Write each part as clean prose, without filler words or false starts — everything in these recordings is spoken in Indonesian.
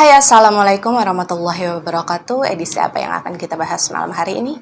Hai, Assalamualaikum warahmatullahi wabarakatuh. Edisi apa yang akan kita bahas malam hari ini?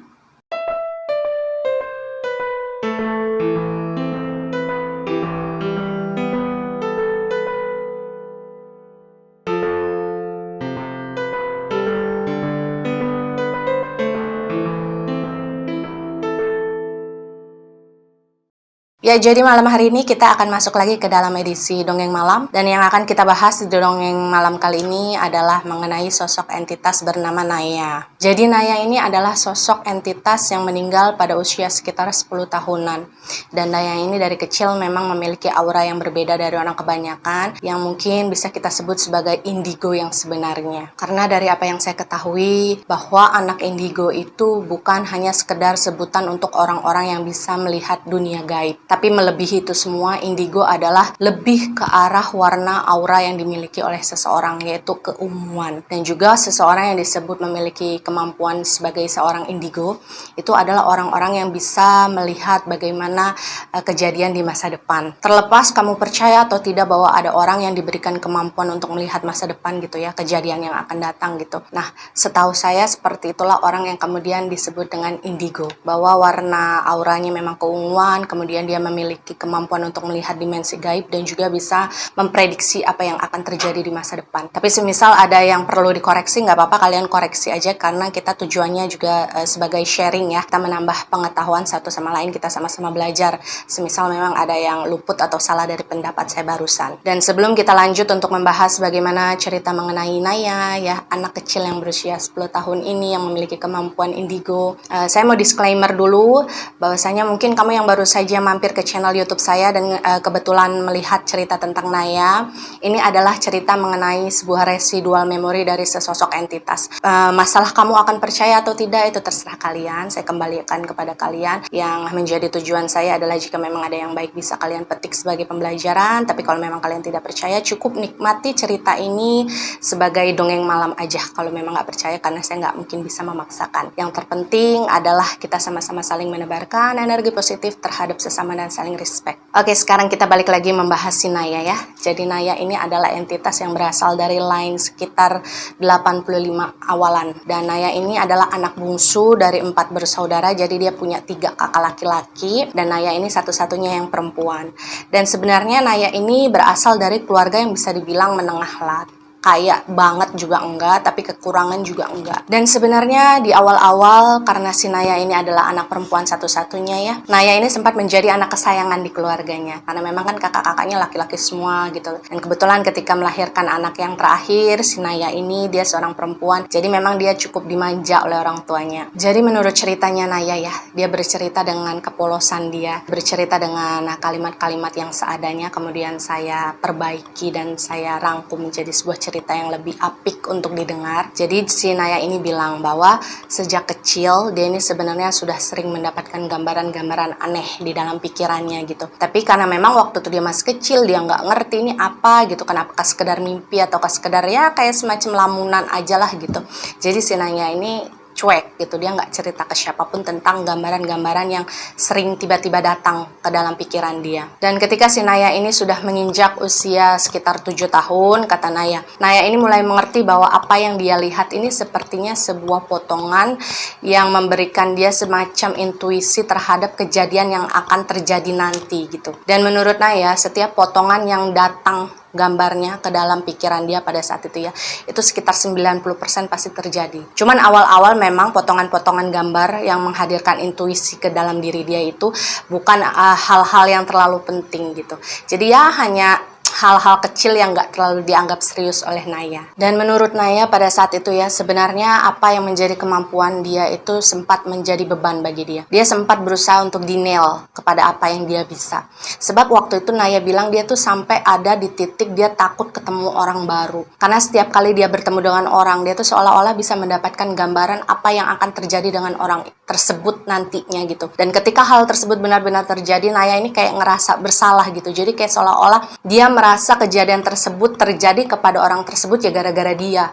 Ya, jadi malam hari ini kita akan masuk lagi ke dalam edisi Dongeng Malam. Dan yang akan kita bahas di Dongeng Malam kali ini adalah mengenai sosok entitas bernama Naya. Jadi Naya ini adalah sosok entitas yang meninggal pada usia sekitar 10 tahunan. Dan Naya ini dari kecil memang memiliki aura yang berbeda dari orang kebanyakan, yang mungkin bisa kita sebut sebagai indigo yang sebenarnya. Karena dari apa yang saya ketahui, bahwa anak indigo itu bukan hanya sekedar sebutan untuk orang-orang yang bisa melihat dunia gaib. Tapi melebihi itu semua, indigo adalah lebih ke arah warna aura yang dimiliki oleh seseorang, yaitu keunguan. Dan juga seseorang yang disebut memiliki kemampuan sebagai seorang indigo, itu adalah orang-orang yang bisa melihat bagaimana kejadian di masa depan. Terlepas kamu percaya atau tidak bahwa ada orang yang diberikan kemampuan untuk melihat masa depan gitu ya, kejadian yang akan datang gitu. Nah, setahu saya seperti itulah orang yang kemudian disebut dengan indigo, bahwa warna auranya memang keunguan, kemudian dia memiliki kemampuan untuk melihat dimensi gaib dan juga bisa memprediksi apa yang akan terjadi di masa depan. Tapi semisal ada yang perlu dikoreksi, nggak apa-apa, kalian koreksi aja, karena kita tujuannya juga sebagai sharing ya, kita menambah pengetahuan satu sama lain, kita sama-sama belajar. Semisal memang ada yang luput atau salah dari pendapat saya barusan. Dan sebelum kita lanjut untuk membahas bagaimana cerita mengenai Naya ya, anak kecil yang berusia 10 tahun ini yang memiliki kemampuan indigo, saya mau disclaimer dulu bahwasanya mungkin kamu yang baru saja mampir ke channel YouTube saya dan kebetulan melihat cerita tentang Naya, ini adalah cerita mengenai sebuah residual memory dari sesosok entitas. Masalah kamu akan percaya atau tidak itu terserah kalian, saya kembalikan kepada kalian. Yang menjadi tujuan saya adalah jika memang ada yang baik bisa kalian petik sebagai pembelajaran, tapi kalau memang kalian tidak percaya, cukup nikmati cerita ini sebagai dongeng malam aja kalau memang nggak percaya, karena saya nggak mungkin bisa memaksakan. Yang terpenting adalah kita sama-sama saling menebarkan energi positif terhadap sesama dan saling respect. Oke, sekarang kita balik lagi membahas si Naya ya. Jadi Naya ini adalah entitas yang berasal dari line sekitar 85 awalan. Dan Naya ini adalah anak bungsu dari 4 bersaudara, jadi dia punya 3 kakak laki-laki, dan Naya ini satu-satunya yang perempuan. Dan sebenarnya Naya ini berasal dari keluarga yang bisa dibilang menengah lah. Kaya banget juga enggak, tapi kekurangan juga enggak. Dan sebenarnya di awal-awal, karena si Naya ini adalah anak perempuan satu-satunya ya, Naya ini sempat menjadi anak kesayangan di keluarganya, karena memang kan kakak-kakaknya laki-laki semua gitu. Dan kebetulan ketika melahirkan anak yang terakhir, si Naya ini dia seorang perempuan, jadi memang dia cukup dimanja oleh orang tuanya. Jadi menurut ceritanya Naya ya, dia bercerita dengan kepolosan dia, bercerita dengan kalimat-kalimat yang seadanya, kemudian saya perbaiki dan saya rangkum menjadi sebuah cerita yang lebih apik untuk didengar. Jadi si Naya ini bilang bahwa sejak kecil dia ini sebenarnya sudah sering mendapatkan gambaran-gambaran aneh di dalam pikirannya gitu. Tapi karena memang waktu itu dia masih kecil, dia nggak ngerti ini apa gitu, kenapa sekedar mimpi atau sekedar ya kayak semacam lamunan aja lah gitu. Jadi si Naya ini cuek gitu, dia nggak cerita ke siapapun tentang gambaran-gambaran yang sering tiba-tiba datang ke dalam pikiran dia. Dan ketika si Naya ini sudah menginjak usia sekitar 7 tahun, kata Naya ini mulai mengerti bahwa apa yang dia lihat ini sepertinya sebuah potongan yang memberikan dia semacam intuisi terhadap kejadian yang akan terjadi nanti gitu. Dan menurut Naya, setiap potongan yang datang gambarnya ke dalam pikiran dia pada saat itu ya, itu sekitar 90% pasti terjadi. Cuman awal-awal memang potongan-potongan gambar yang menghadirkan intuisi ke dalam diri dia itu bukan hal-hal yang terlalu penting gitu. Jadi ya hanya hal-hal kecil yang nggak terlalu dianggap serius oleh Naya. Dan menurut Naya pada saat itu ya, sebenarnya apa yang menjadi kemampuan dia itu sempat menjadi beban bagi dia. Dia sempat berusaha untuk denial kepada apa yang dia bisa. Sebab waktu itu Naya bilang dia tuh sampai ada di titik dia takut ketemu orang baru. Karena setiap kali dia bertemu dengan orang, dia tuh seolah-olah bisa mendapatkan gambaran apa yang akan terjadi dengan orang tersebut nantinya gitu. Dan ketika hal tersebut benar-benar terjadi, Naya ini kayak ngerasa bersalah gitu. Jadi kayak seolah-olah dia merasa kejadian tersebut terjadi kepada orang tersebut ya gara-gara dia.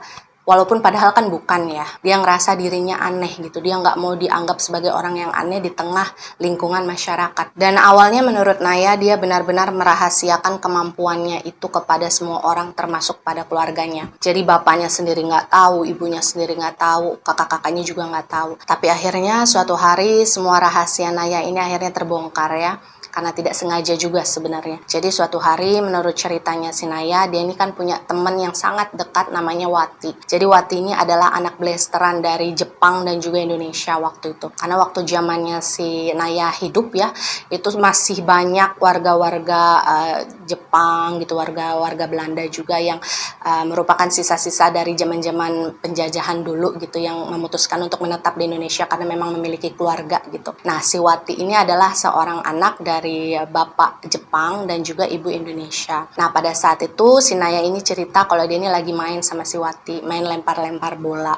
Walaupun padahal kan bukan ya. Dia ngerasa dirinya aneh gitu. Dia nggak mau dianggap sebagai orang yang aneh di tengah lingkungan masyarakat. Dan awalnya menurut Naya, dia benar-benar merahasiakan kemampuannya itu kepada semua orang termasuk pada keluarganya. Jadi bapaknya sendiri nggak tahu, ibunya sendiri nggak tahu, kakak-kakaknya juga nggak tahu. Tapi akhirnya suatu hari semua rahasia Naya ini akhirnya terbongkar ya. Karena tidak sengaja juga sebenarnya. Jadi suatu hari menurut ceritanya si Naya, dia ini kan punya teman yang sangat dekat namanya Wati. Jadi Wati ini adalah anak blasteran dari Jepang dan juga Indonesia waktu itu. Karena waktu zamannya si Naya hidup ya, itu masih banyak warga-warga Jepang gitu, warga-warga Belanda juga yang merupakan sisa-sisa dari zaman-zaman penjajahan dulu gitu, yang memutuskan untuk menetap di Indonesia karena memang memiliki keluarga gitu. Nah, si Wati ini adalah seorang anak dari bapak Jepang dan juga ibu Indonesia. Nah, pada saat itu si Naya ini cerita kalau dia ini lagi main sama si Wati, main lempar-lempar bola.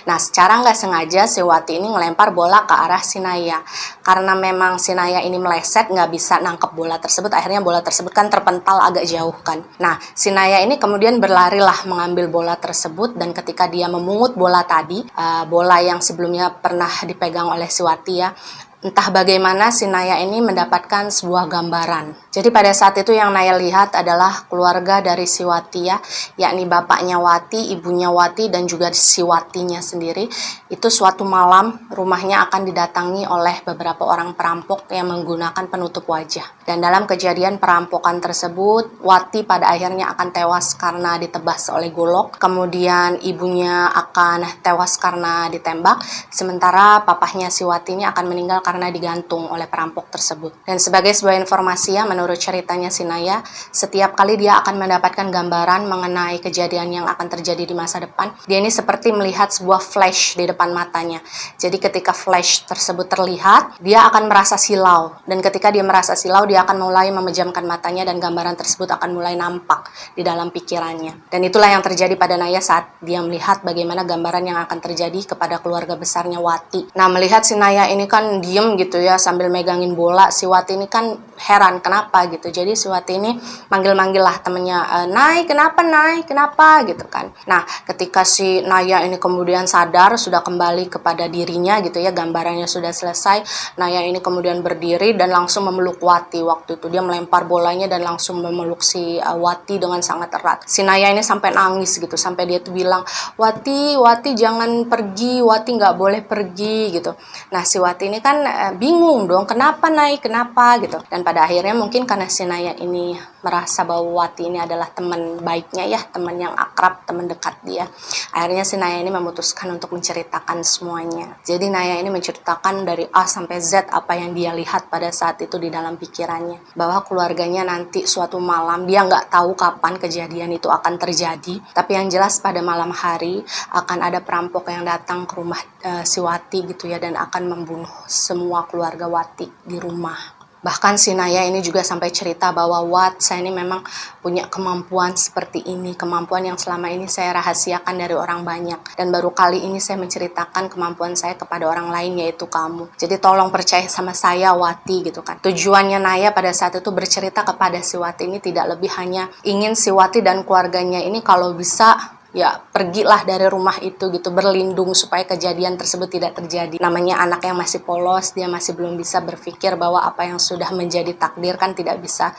Nah, secara nggak sengaja si Wati ini ngelempar bola ke arah si Naya. Karena memang si Naya ini meleset, nggak bisa nangkep bola tersebut, akhirnya bola tersebut kan terpental agak jauh kan. Nah, si Naya ini kemudian berlarilah mengambil bola tersebut, dan ketika dia memungut bola tadi, bola yang sebelumnya pernah dipegang oleh si Wati ya, entah bagaimana si Naya ini mendapatkan sebuah gambaran. Jadi pada saat itu yang Naya lihat adalah keluarga dari si Wati ya, yakni bapaknya Wati, ibunya Wati, dan juga si Watinya sendiri. Itu suatu malam rumahnya akan didatangi oleh beberapa orang perampok yang menggunakan penutup wajah. Dan dalam kejadian perampokan tersebut, Wati pada akhirnya akan tewas karena ditebas oleh golok. Kemudian ibunya akan tewas karena ditembak. Sementara papahnya si Wati ini akan meninggal karena digantung oleh perampok tersebut. Dan sebagai sebuah informasi ya, menurut ceritanya si Naya, setiap kali dia akan mendapatkan gambaran mengenai kejadian yang akan terjadi di masa depan, dia ini seperti melihat sebuah flash di depan matanya. Jadi ketika flash tersebut terlihat, dia akan merasa silau. Dan ketika dia merasa silau, dia akan mulai memejamkan matanya dan gambaran tersebut akan mulai nampak di dalam pikirannya. Dan itulah yang terjadi pada Naya saat dia melihat bagaimana gambaran yang akan terjadi kepada keluarga besarnya Wati. Nah, melihat si Naya ini kan diem gitu ya sambil megangin bola, si Wati ini kan heran kenapa gitu. Jadi si Wati ini manggil-manggil lah temennya, Nay kenapa Nay, kenapa gitu kan. Nah, ketika si Naya ini kemudian sadar, sudah kembali kepada dirinya gitu ya, gambarannya sudah selesai, Naya ini kemudian berdiri dan langsung memeluk Wati. Waktu itu dia melempar bolanya dan langsung memeluk si Wati dengan sangat erat. Si Naya ini sampai nangis gitu, sampai dia tuh bilang, Wati jangan pergi, Wati nggak boleh pergi gitu. Nah, si Wati ini kan bingung dong, kenapa Nay, kenapa gitu. Dan pada akhirnya mungkin karena si Naya ini merasa bahwa Wati ini adalah teman baiknya ya, teman yang akrab, teman dekat dia. Akhirnya si Naya ini memutuskan untuk menceritakan semuanya. Jadi Naya ini menceritakan dari A sampai Z apa yang dia lihat pada saat itu di dalam pikirannya. Bahwa keluarganya nanti suatu malam, dia nggak tahu kapan kejadian itu akan terjadi. Tapi yang jelas pada malam hari akan ada perampok yang datang ke rumah si Wati gitu ya, dan akan membunuh semua keluarga Wati di rumah. Bahkan si Naya ini juga sampai cerita bahwa saya ini memang punya kemampuan seperti ini, kemampuan yang selama ini saya rahasiakan dari orang banyak, dan baru kali ini saya menceritakan kemampuan saya kepada orang lain, yaitu kamu. Jadi tolong percaya sama saya Wati gitu kan. Tujuannya Naya pada saat itu bercerita kepada si Wati ini tidak lebih hanya ingin si Wati dan keluarganya ini kalau bisa ya pergilah dari rumah itu gitu, berlindung supaya kejadian tersebut tidak terjadi. Namanya anak yang masih polos, dia masih belum bisa berpikir bahwa apa yang sudah menjadi takdir kan tidak bisa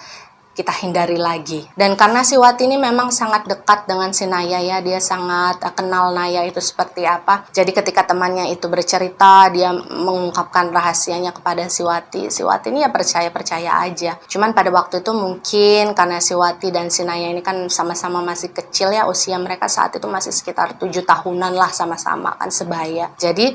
kita hindari lagi. Dan karena si Wati ini memang sangat dekat dengan si Naya ya, dia sangat kenal Naya itu seperti apa. Jadi ketika temannya itu bercerita, dia mengungkapkan rahasianya kepada si Wati ini ya percaya aja. Cuman pada waktu itu mungkin karena si Wati dan si Naya ini kan sama-sama masih kecil ya, usia mereka saat itu masih sekitar 7 tahunan lah, sama-sama kan sebaya. Jadi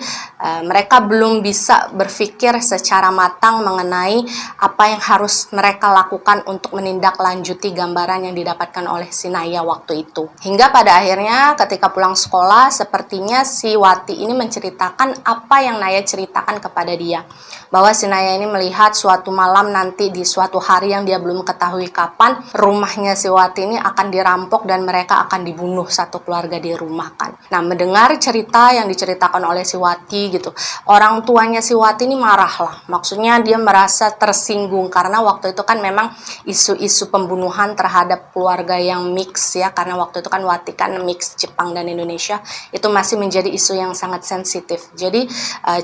mereka belum bisa berpikir secara matang mengenai apa yang harus mereka lakukan untuk menindaklanjuti gambaran yang didapatkan oleh si Naya waktu itu. Hingga pada akhirnya ketika pulang sekolah, sepertinya si Wati ini menceritakan apa yang Naya ceritakan kepada dia. Bahwa si Naya ini melihat suatu malam nanti di suatu hari yang dia belum ketahui kapan, rumahnya si Wati ini akan dirampok dan mereka akan dibunuh satu keluarga di rumah kan. Nah, mendengar cerita yang diceritakan oleh si Wati gitu, orang tuanya si Wati ini marah lah. Maksudnya dia merasa tersinggung karena waktu itu kan memang isu-isu pembunuhan terhadap keluarga yang mix ya, karena waktu itu kan Wati kan mix Jepang dan Indonesia, itu masih menjadi isu yang sangat sensitif. Jadi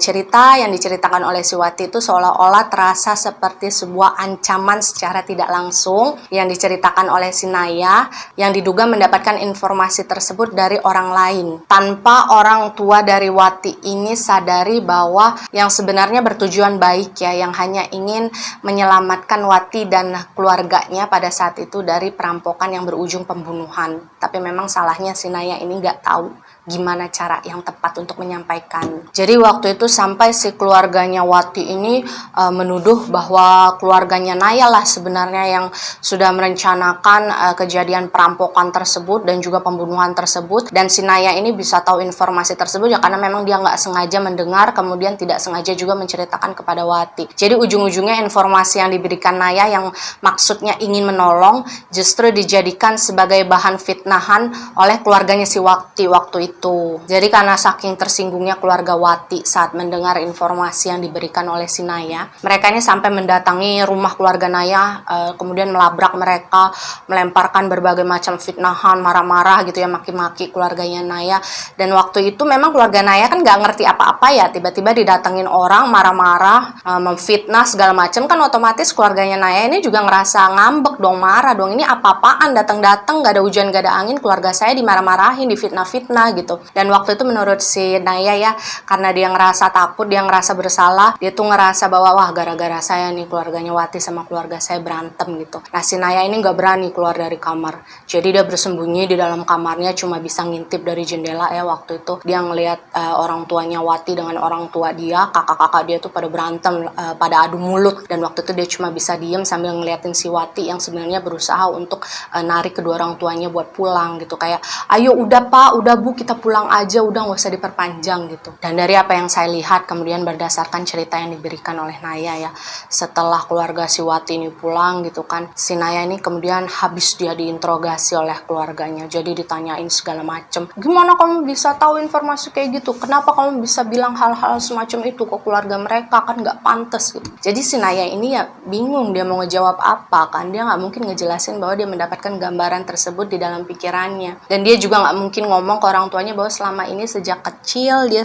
cerita yang diceritakan oleh si Wati itu seolah-olah terasa seperti sebuah ancaman secara tidak langsung yang diceritakan oleh si Naya, yang diduga mendapatkan informasi tersebut dari orang lain tanpa orang tua dari Wati ini sadari bahwa yang sebenarnya bertujuan baik ya, yang hanya ingin menyelamatkan Wati dan keluarganya pada saat itu dari perampokan yang berujung pembunuhan. Tapi memang salahnya si Naya ini nggak tahu gimana cara yang tepat untuk menyampaikan. Jadi waktu itu sampai si keluarganya Wati ini menuduh bahwa keluarganya Naya lah sebenarnya yang sudah merencanakan kejadian perampokan tersebut dan juga pembunuhan tersebut, dan si Naya ini bisa tahu informasi tersebut ya karena memang dia nggak sengaja mendengar, kemudian tidak sengaja juga menceritakan kepada Wati. Jadi ujung-ujungnya informasi yang diberikan Naya yang maksudnya ingin menolong justru dijadikan sebagai bahan fitnahan oleh keluarganya si Wati waktu itu. Jadi karena saking tersinggungnya keluarga Wati saat mendengar informasi yang diberikan oleh si Naya, mereka ini sampai mendatangi rumah keluarga Naya, kemudian melabrak mereka, melemparkan berbagai macam fitnahan, marah-marah gitu ya, maki-maki keluarganya Naya. Dan waktu itu memang keluarga Naya kan nggak ngerti apa-apa ya, tiba-tiba didatengin orang marah-marah, memfitnah segala macam, kan otomatis keluarganya Naya ini juga ngerasa ngambek dong, marah dong, ini apa-apaan, datang-datang nggak ada hujan nggak ada angin, keluarga saya dimarah-marahin, difitnah-fitnah gitu. Dan waktu itu menurut si Naya ya, karena dia ngerasa takut, dia ngerasa bersalah, dia tuh ngerasa bahwa wah gara-gara saya nih keluarganya Wati sama keluarga saya berantem gitu. Nah si Naya ini nggak berani keluar dari kamar, jadi dia bersembunyi di dalam kamarnya, cuma bisa ngintip dari jendela ya. Waktu itu dia ngelihat orang tuanya Wati dengan orang tua dia, kakak-kakak dia tuh pada berantem, pada adu mulut, dan waktu itu dia cuma bisa diem sambil ngeliatin si Wati yang sebenarnya berusaha untuk narik kedua orang tuanya buat pulang gitu, kayak ayo udah pak, udah bu, kita pulang aja, udah nggak usah diperpanjang gitu. Dan dari apa yang saya lihat kemudian berdasarkan cerita yang diberikan oleh Naya ya, setelah keluarga si Wati ini pulang gitu kan, si Naya ini kemudian habis dia diinterogasi oleh keluarganya. Jadi ditanyain segala macem, gimana kamu bisa tahu informasi kayak gitu, kenapa kamu bisa bilang hal-hal semacam itu ke keluarga mereka, kan nggak pantas gitu. Jadi si Naya ini ya bingung dia mau ngejawab apa, kan dia nggak mungkin ngejelasin bahwa dia mendapatkan gambaran tersebut di dalam pikirannya, dan dia juga nggak mungkin ngomong ke orang tuanya bahwa selama ini sejak kecil dia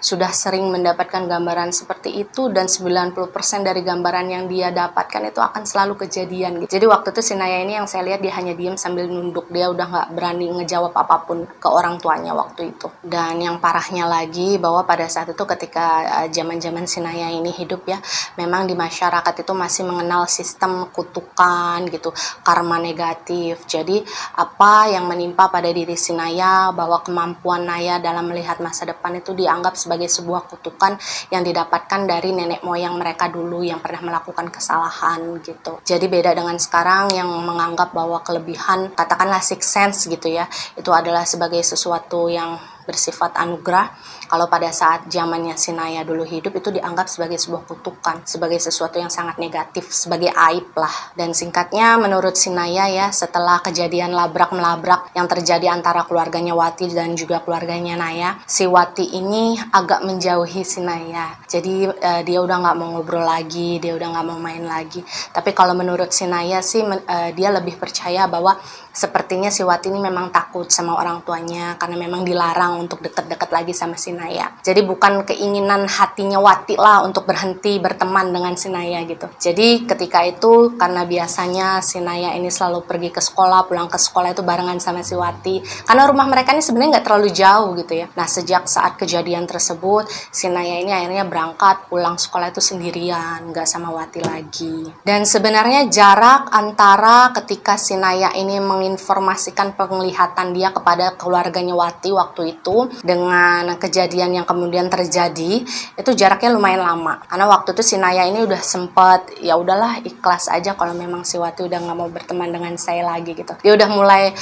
sudah sering mendapatkan gambaran seperti itu, dan 90% dari gambaran yang dia dapatkan itu akan selalu kejadian gitu. Jadi waktu itu si Naya ini yang saya lihat dia hanya diem sambil nunduk, dia udah nggak berani ngejawab apapun ke orang tuanya waktu itu. Dan yang parahnya lagi bahwa pada saat itu ketika zaman-zaman si Naya ini hidup ya, memang di masyarakat itu masih mengenal sistem kutukan gitu, karma negatif. Jadi apa yang menimpa pada diri si Naya, bahwa kemampuan Naya dalam melihat masa depan itu dianggap sebagai sebuah kutukan yang didapatkan dari nenek moyang mereka dulu yang pernah melakukan kesalahan gitu. Jadi beda dengan sekarang yang menganggap bahwa kelebihan, katakanlah sixth sense gitu ya, itu adalah sebagai sesuatu yang bersifat anugerah. Kalau pada saat zamannya si Naya dulu hidup itu dianggap sebagai sebuah kutukan, sebagai sesuatu yang sangat negatif, sebagai aib lah. Dan singkatnya menurut si Naya ya, setelah kejadian labrak-melabrak yang terjadi antara keluarganya Wati dan juga keluarganya Naya, si Wati ini agak menjauhi si Naya. Jadi dia udah nggak mau ngobrol lagi, dia udah nggak mau main lagi. Tapi kalau menurut si Naya sih dia lebih percaya bahwa sepertinya si Wati ini memang takut sama orang tuanya karena memang dilarang untuk deket-deket lagi sama si Naya. Jadi bukan keinginan hatinya Wati lah untuk berhenti berteman dengan si Naya gitu. Jadi ketika itu karena biasanya si Naya ini selalu pergi ke sekolah, pulang ke sekolah itu barengan sama si Wati. Karena rumah mereka ini sebenarnya nggak terlalu jauh gitu ya. Nah sejak saat kejadian tersebut, si Naya ini akhirnya berangkat pulang sekolah itu sendirian, nggak sama Wati lagi. Dan sebenarnya jarak antara ketika si Naya ini menginformasikan penglihatan dia kepada keluarganya Wati waktu itu dengan kejadian yang kemudian terjadi, itu jaraknya lumayan lama. Karena waktu itu si Naya ini udah sempet, ya udahlah ikhlas aja kalau memang si Wati udah nggak mau berteman dengan saya lagi gitu. Dia udah mulai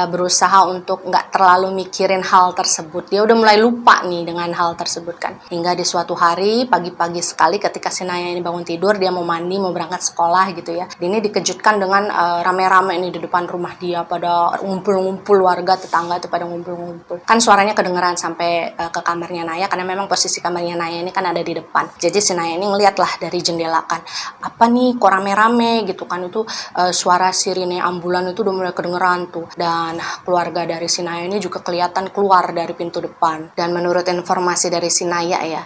berusaha untuk nggak terlalu mikirin hal tersebut. Dia udah mulai lupa nih dengan hal tersebut kan. Hingga di suatu hari pagi-pagi sekali ketika si Naya ini bangun tidur, dia mau mandi, mau berangkat sekolah gitu ya. Dia ini dikejutkan dengan rame-rame ini di depan rumah dia, pada ngumpul-ngumpul, warga tetangga itu pada ngumpul-ngumpul. Kan suaranya suaranya kedengeran sampai ke kamarnya Naya, karena memang posisi kamarnya Naya ini kan ada di depan. Jadi si Naya ini ngeliat lah dari jendela kan, apa nih kok rame-rame gitu kan, itu suara sirine ambulan itu udah mulai kedengeran tuh. Dan keluarga dari si Naya ini juga kelihatan keluar dari pintu depan. Dan menurut informasi dari si Naya ya,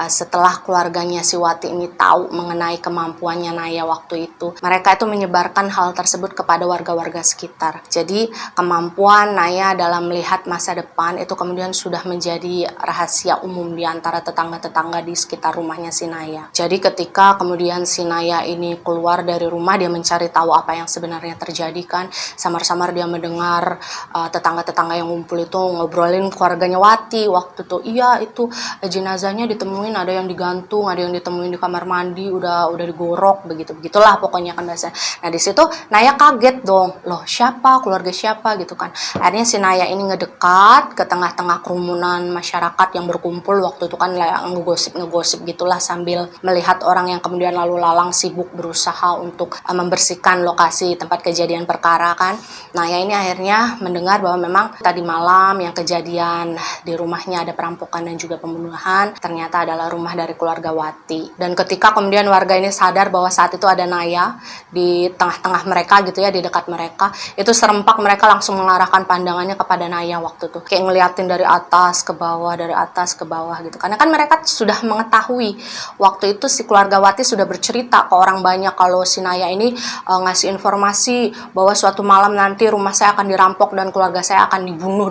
setelah keluarganya si Wati ini tahu mengenai kemampuannya Naya waktu itu, mereka itu menyebarkan hal tersebut kepada warga-warga sekitar. Jadi kemampuan Naya dalam melihat masa depan itu kemudian sudah menjadi rahasia umum di antara tetangga-tetangga di sekitar rumahnya si Naya. Jadi ketika kemudian si Naya ini keluar dari rumah, dia mencari tahu apa yang sebenarnya terjadi kan, samar-samar dia mendengar tetangga-tetangga yang ngumpul itu ngobrolin keluarganya Wati waktu itu. Iya, itu jenazahnya ditemuin, ada yang digantung, ada yang ditemuin di kamar mandi, udah digorok, begitulah pokoknya kan bahasa. Nah di situ Naya kaget dong, loh siapa, keluarga siapa gitu kan. Akhirnya si Naya ini ngedekat ke tengah-tengah kerumunan masyarakat yang berkumpul waktu itu kan, ngegosip gitulah sambil melihat orang yang kemudian lalu lalang sibuk berusaha untuk membersihkan lokasi tempat kejadian perkara kan. Naya ini akhirnya mendengar bahwa memang tadi malam yang kejadian di rumahnya ada perampokan dan juga pembunuhan ternyata adalah rumah dari keluarga Wati. Dan ketika kemudian warga ini sadar bahwa saat itu ada Naya di tengah-tengah mereka gitu ya, di dekat mereka, itu serempak mereka langsung mengarahkan pandangannya kepada Naya waktu itu, kayak ngeliatin dari atas ke bawah, dari atas ke bawah gitu. Karena kan mereka sudah mengetahui waktu itu si keluarga Wati sudah bercerita ke orang banyak kalau si Naya ini ngasih informasi bahwa suatu malam nanti rumah saya akan dirampok dan keluarga saya akan dibunuh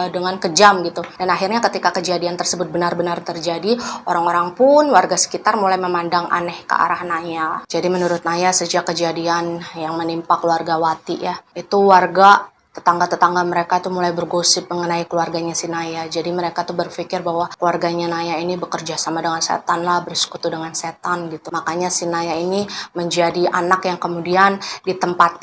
dengan kejam gitu. Dan akhirnya ketika kejadian tersebut benar-benar terjadi, orang-orang pun warga sekitar mulai memandang aneh ke arah Naya. Jadi menurut Naya, sejak kejadian yang menimpa keluarga Wati ya, itu warga tetangga-tetangga mereka tuh mulai bergosip mengenai keluarganya si Naya. Jadi mereka tuh berpikir bahwa keluarganya Naya ini bekerja sama dengan setan lah, bersekutu dengan setan gitu. Makanya si Naya ini menjadi anak yang kemudian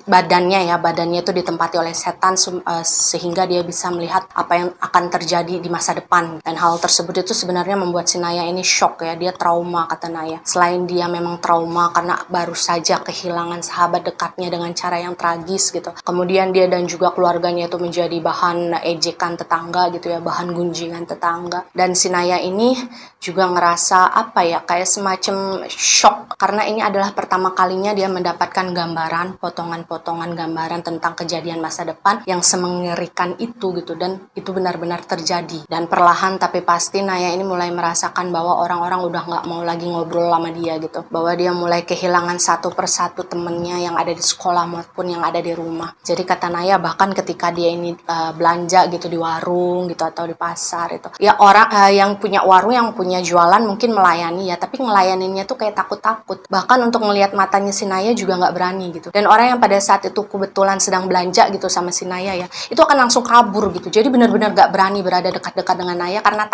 badannya itu ditempati oleh setan sehingga dia bisa melihat apa yang akan terjadi di masa depan. Dan hal tersebut itu sebenarnya membuat si Naya ini shock ya, dia trauma kata Naya. Selain dia memang trauma karena baru saja kehilangan sahabat dekatnya dengan cara yang tragis gitu, kemudian dia dan juga keluarganya itu menjadi bahan ejekan tetangga gitu ya, bahan gunjingan tetangga. Dan si Naya ini juga ngerasa kayak semacam shock karena ini adalah pertama kalinya dia mendapatkan gambaran, potongan-potongan gambaran tentang kejadian masa depan yang semengerikan itu gitu, dan itu benar-benar terjadi. Dan perlahan tapi pasti Naya ini mulai merasakan bahwa orang-orang udah nggak mau lagi ngobrol sama dia gitu, bahwa dia mulai kehilangan satu persatu temennya yang ada di sekolah maupun yang ada di rumah. Jadi kata Naya, bahkan ketika dia ini belanja gitu di warung gitu atau di pasar itu, ya orang yang punya warung, yang punya jualan mungkin melayani ya, tapi ngelayaninnya tuh kayak takut-takut. Bahkan untuk melihat matanya si Naya juga nggak berani gitu. Dan orang yang pada saat itu kebetulan sedang belanja gitu sama si Naya ya, itu akan langsung kabur gitu. Jadi benar-benar nggak berani berada dekat-dekat dengan Naya karena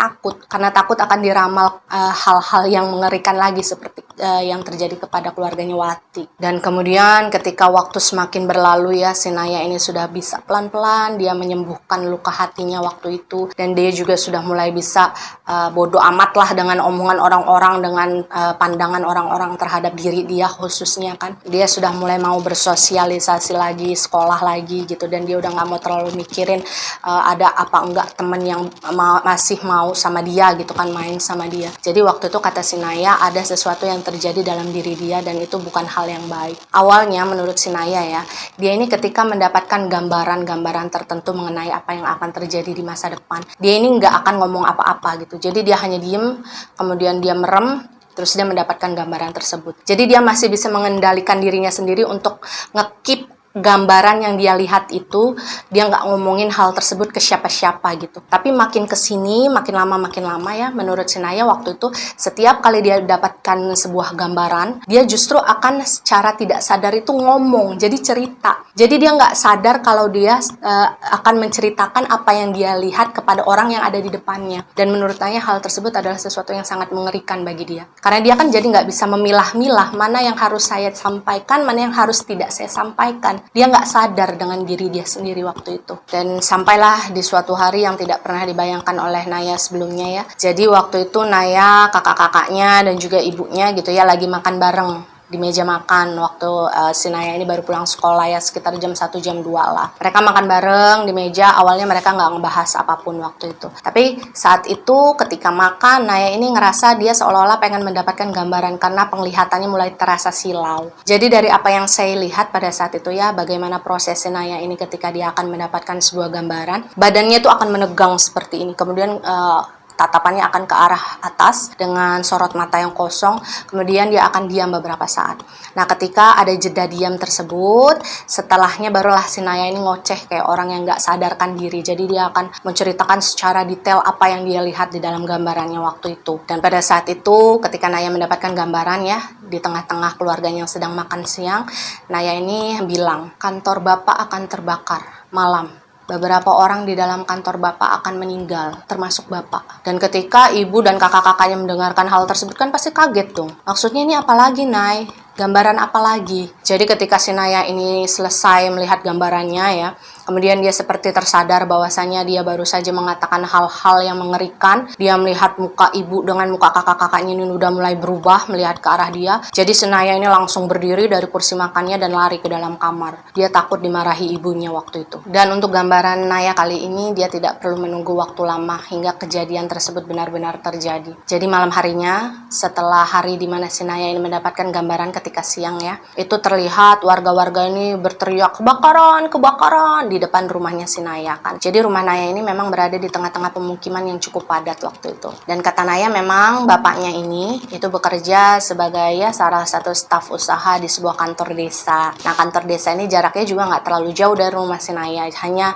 takut akan diramal hal-hal yang mengerikan lagi seperti yang terjadi kepada keluarganya Wati. Dan kemudian ketika waktu semakin berlalu ya, si Naya ini sudah bisa pelan-pelan dia menyembuhkan luka hatinya waktu itu, dan dia juga sudah mulai bisa bodoh amat lah dengan omongan orang-orang, dengan pandangan orang-orang terhadap diri dia khususnya kan. Dia sudah mulai mau bersosialisasi lagi, sekolah lagi gitu, dan dia udah nggak mau terlalu mikirin ada apa enggak temen yang masih mau sama dia gitu kan, main sama dia. Jadi waktu itu kata si Naya, ada sesuatu yang terjadi dalam diri dia dan itu bukan hal yang baik. Awalnya menurut si Naya ya, dia ini ketika mendapatkan gambaran tertentu mengenai apa yang akan terjadi di masa depan, dia ini nggak akan ngomong apa-apa gitu. Jadi dia hanya diem, kemudian dia merem, terus dia mendapatkan gambaran tersebut. Jadi dia masih bisa mengendalikan dirinya sendiri untuk nge-keep gambaran yang dia lihat itu, dia nggak ngomongin hal tersebut ke siapa-siapa gitu. Tapi makin kesini, makin lama ya, menurut si Naya waktu itu, setiap kali dia dapatkan sebuah gambaran, dia justru akan secara tidak sadar itu ngomong, jadi cerita. Jadi dia nggak sadar kalau dia akan menceritakan apa yang dia lihat kepada orang yang ada di depannya. Dan menurut Naya hal tersebut adalah sesuatu yang sangat mengerikan bagi dia. Karena dia kan jadi nggak bisa memilah-milah mana yang harus saya sampaikan, mana yang harus tidak saya sampaikan. Dia nggak sadar dengan diri dia sendiri waktu itu. Dan sampailah di suatu hari yang tidak pernah dibayangkan oleh Naya sebelumnya ya. Jadi waktu itu Naya, kakak-kakaknya dan juga ibunya gitu ya lagi makan bareng di meja makan waktu si Naya ini baru pulang sekolah ya, sekitar jam 1 jam 2 lah. Mereka makan bareng di meja. Awalnya mereka nggak ngebahas apapun waktu itu. Tapi saat itu ketika makan, Naya ini ngerasa dia seolah-olah pengen mendapatkan gambaran karena penglihatannya mulai terasa silau. Jadi dari apa yang saya lihat pada saat itu ya, bagaimana proses Naya ini ketika dia akan mendapatkan sebuah gambaran, badannya itu akan menegang seperti ini. Kemudian tatapannya akan ke arah atas dengan sorot mata yang kosong, kemudian dia akan diam beberapa saat. Nah, ketika ada jeda diam tersebut, setelahnya barulah si Naya ini ngoceh kayak orang yang nggak sadarkan diri. Jadi dia akan menceritakan secara detail apa yang dia lihat di dalam gambarannya waktu itu. Dan pada saat itu, ketika Naya mendapatkan gambaran ya, di tengah-tengah keluarganya yang sedang makan siang, Naya ini bilang, kantor Bapak akan terbakar malam. Beberapa orang di dalam kantor Bapak akan meninggal, termasuk Bapak. Dan ketika ibu dan kakak-kakaknya mendengarkan hal tersebut kan pasti kaget dong. Maksudnya ini apa lagi, Nay? Gambaran apa lagi? Jadi ketika si Naya ini selesai melihat gambarannya ya, kemudian dia seperti tersadar bahwasanya dia baru saja mengatakan hal-hal yang mengerikan. Dia melihat muka ibu dengan muka kakak-kakaknya ini udah mulai berubah melihat ke arah dia. Jadi si Naya ini langsung berdiri dari kursi makannya dan lari ke dalam kamar. Dia takut dimarahi ibunya waktu itu. Dan untuk gambaran Naya kali ini dia tidak perlu menunggu waktu lama hingga kejadian tersebut benar-benar terjadi. Jadi malam harinya, setelah hari di mana si Naya ini mendapatkan gambaran ketika siang ya, itu terlihat warga-warga ini berteriak kebakaran, kebakaran di depan rumahnya si Naya kan. Jadi rumah Naya ini memang berada di tengah-tengah pemukiman yang cukup padat waktu itu. Dan kata Naya memang bapaknya ini itu bekerja sebagai ya salah satu staf usaha di sebuah kantor desa. Nah, kantor desa ini jaraknya juga nggak terlalu jauh dari rumah si Naya, hanya